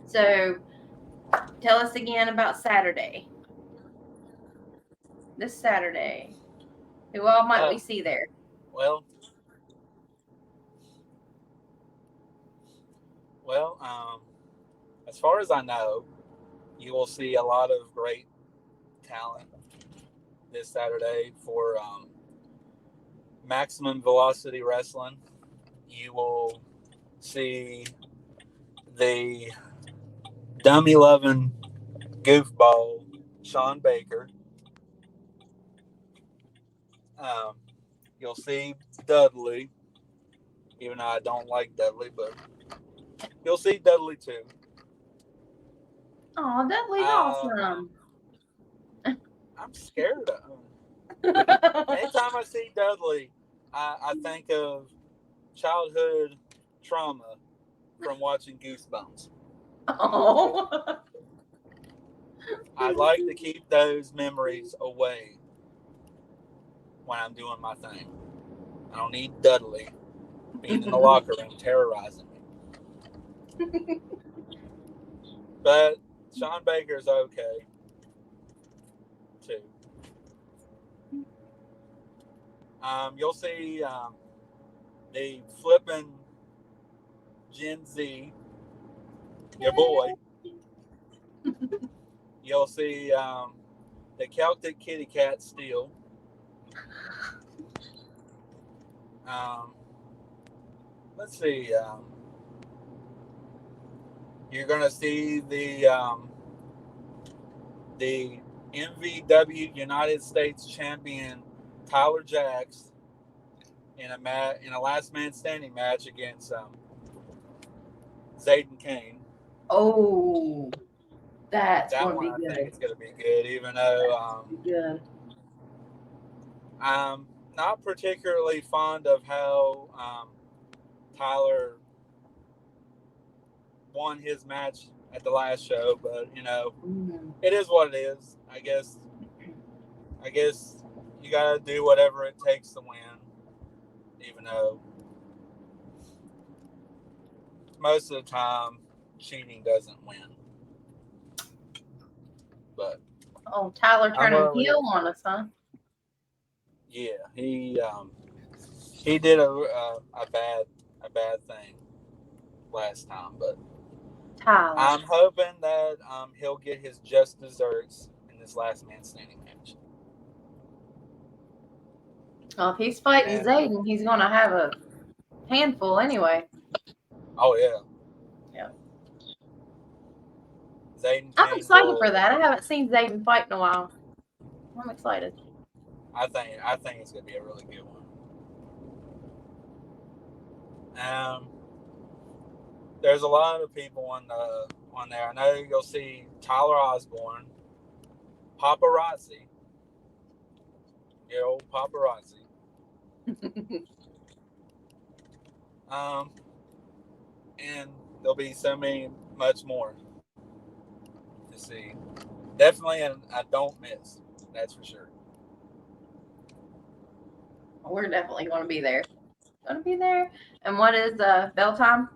[SPEAKER 1] So, tell us again about Saturday. This Saturday. Who all might we see there?
[SPEAKER 2] Well, as far as I know, you will see a lot of great talent this Saturday for Maximum Velocity Wrestling. You will see the dummy loving goofball Sean Baker. You'll see Dudley, even though I don't like Dudley, but you'll see Dudley too.
[SPEAKER 1] Oh, Dudley's awesome.
[SPEAKER 2] I'm scared of him. Anytime I see Dudley, I think of childhood trauma from watching Goosebumps.
[SPEAKER 1] Oh.
[SPEAKER 2] I like to keep those memories away when I'm doing my thing. I don't need Dudley being in the locker room terrorizing me. But Sean Baker's okay too. You'll see the flipping Gen Z, your boy. You'll see the Celtic Kitty Cat Steel. Let's see. You're going to see the the MVW United States champion Tyler Jacks in a last man standing match against Zayden Kane.
[SPEAKER 1] Oh, that's
[SPEAKER 2] That
[SPEAKER 1] going to
[SPEAKER 2] one
[SPEAKER 1] be
[SPEAKER 2] I
[SPEAKER 1] good.
[SPEAKER 2] think it's going to be good, even though
[SPEAKER 1] Good.
[SPEAKER 2] I'm not particularly fond of how Tyler won his match at the last show, but it is what it is. I guess you gotta do whatever it takes to win, even though most of the time cheating doesn't win. But
[SPEAKER 1] Tyler turning heel on us, huh?
[SPEAKER 2] Yeah, he did a bad thing last time, but
[SPEAKER 1] Tyler.
[SPEAKER 2] I'm hoping that he'll get his just desserts in this last man standing match.
[SPEAKER 1] Well, if he's fighting Zayden, he's going to have a handful anyway.
[SPEAKER 2] Oh yeah. Zayden
[SPEAKER 1] I'm excited for that. I haven't seen Zayden fight in a while. I'm excited.
[SPEAKER 2] I think it's gonna be a really good one. There's a lot of people on there. I know you'll see Tyler Osborne, Paparazzi, old Paparazzi. And there'll be much more to see. Definitely, and I don't miss. That's for sure.
[SPEAKER 1] We're definitely going to be there. And what is bell time?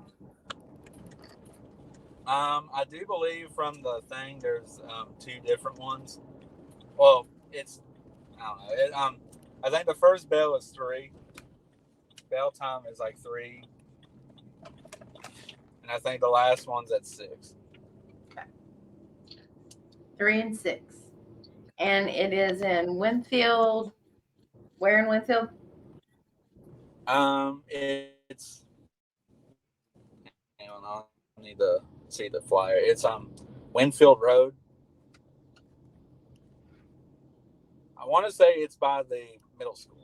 [SPEAKER 2] I do believe from the thing there's 2 different ones. Well, I don't know. I think the first bell is 3. Bell time is like 3, and I think the last one's at 6.
[SPEAKER 1] Okay. 3 and 6, and it is in Winfield. Where in Winfield?
[SPEAKER 2] It's. Hang on, I need to see the flyer. It's Winfield Road. I want to say it's by the middle school.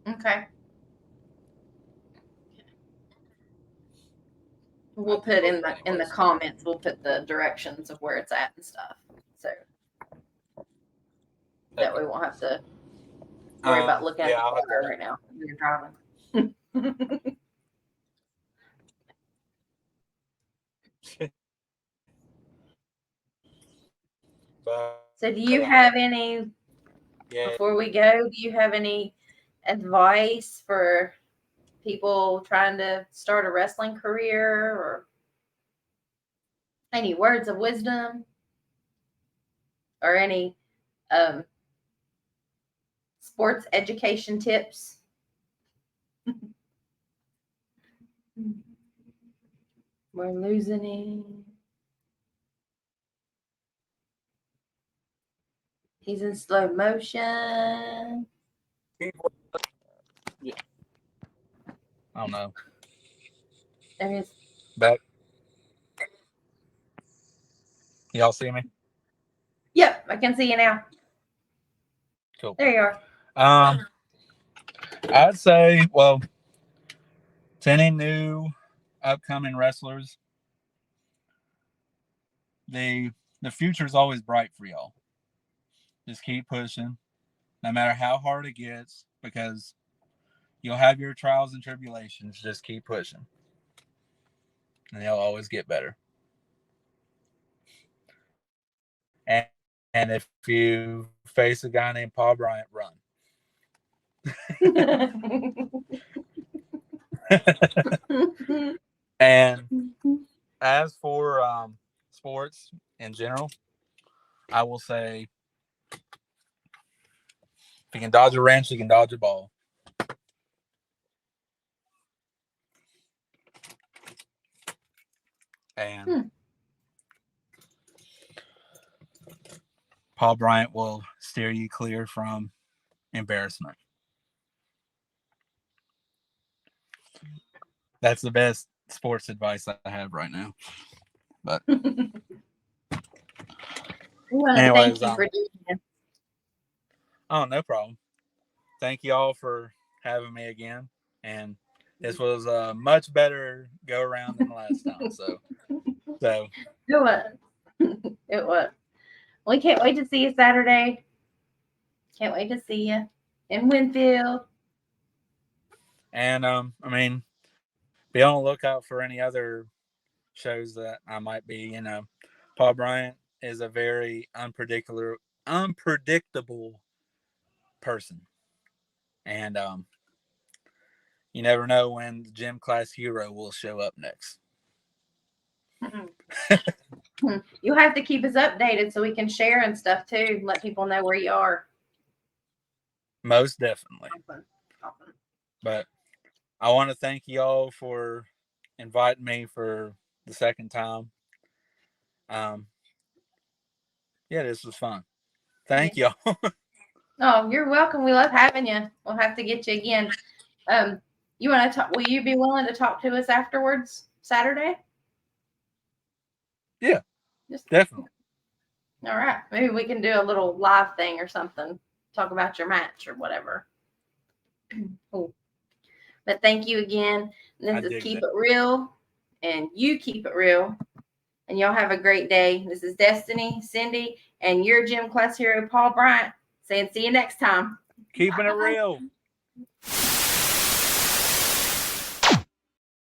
[SPEAKER 1] Okay. We'll put in the comments. We'll put the directions of where it's at and stuff. So that way we won't have to worry about looking at the flyer right now when you're driving. So do you have any, before we go, do you have any advice for people trying to start a wrestling career, or any words of wisdom, or any sports education tips? We're losing him. He's in slow motion.
[SPEAKER 2] Yeah. I don't know.
[SPEAKER 1] There he is.
[SPEAKER 2] Back. Y'all see me?
[SPEAKER 1] Yep, I can see you now.
[SPEAKER 2] Cool.
[SPEAKER 1] There you are.
[SPEAKER 2] I'd say, well, to any new upcoming wrestlers, the future is always bright for y'all. Just keep pushing, no matter how hard it gets, because you'll have your trials and tribulations. Just keep pushing, and they'll always get better. And if you face a guy named Paul Byant, run. And as for sports in general, I will say, if you can dodge a wrench, you can dodge a ball. And Paul Byant will steer you clear from embarrassment. That's the best sports advice I have right now. But
[SPEAKER 1] We want to
[SPEAKER 2] Anyways,
[SPEAKER 1] thank you for doing it.
[SPEAKER 2] Oh, no problem. Thank you all for having me again. And this was a much better go around than the last time. So
[SPEAKER 1] It was. It was. We can't wait to see you Saturday. Can't wait to see you in Winfield.
[SPEAKER 2] And I mean, be on the lookout for any other shows that I might be. Paul Byant is a very unpredictable person, and you never know when the gym class hero will show up next.
[SPEAKER 1] You have to keep us updated so we can share and stuff too. Let people know where you are.
[SPEAKER 2] Most definitely.
[SPEAKER 1] Awesome.
[SPEAKER 2] But I want to thank you all for inviting me for the second time. Yeah, this was fun. Thank y'all.
[SPEAKER 1] Oh, you're welcome. We love having you. We'll have to get you again. You want to talk? Will you be willing to talk to us afterwards Saturday?
[SPEAKER 2] Yeah, definitely.
[SPEAKER 1] All right. Maybe we can do a little live thing or something. Talk about your match or whatever. Cool. But thank you again. This is Keep It Real, and you keep it real. And y'all have a great day. This is Destiny, Cindy, and your gym class hero, Paul Byant, saying see you next time.
[SPEAKER 2] Keeping it real.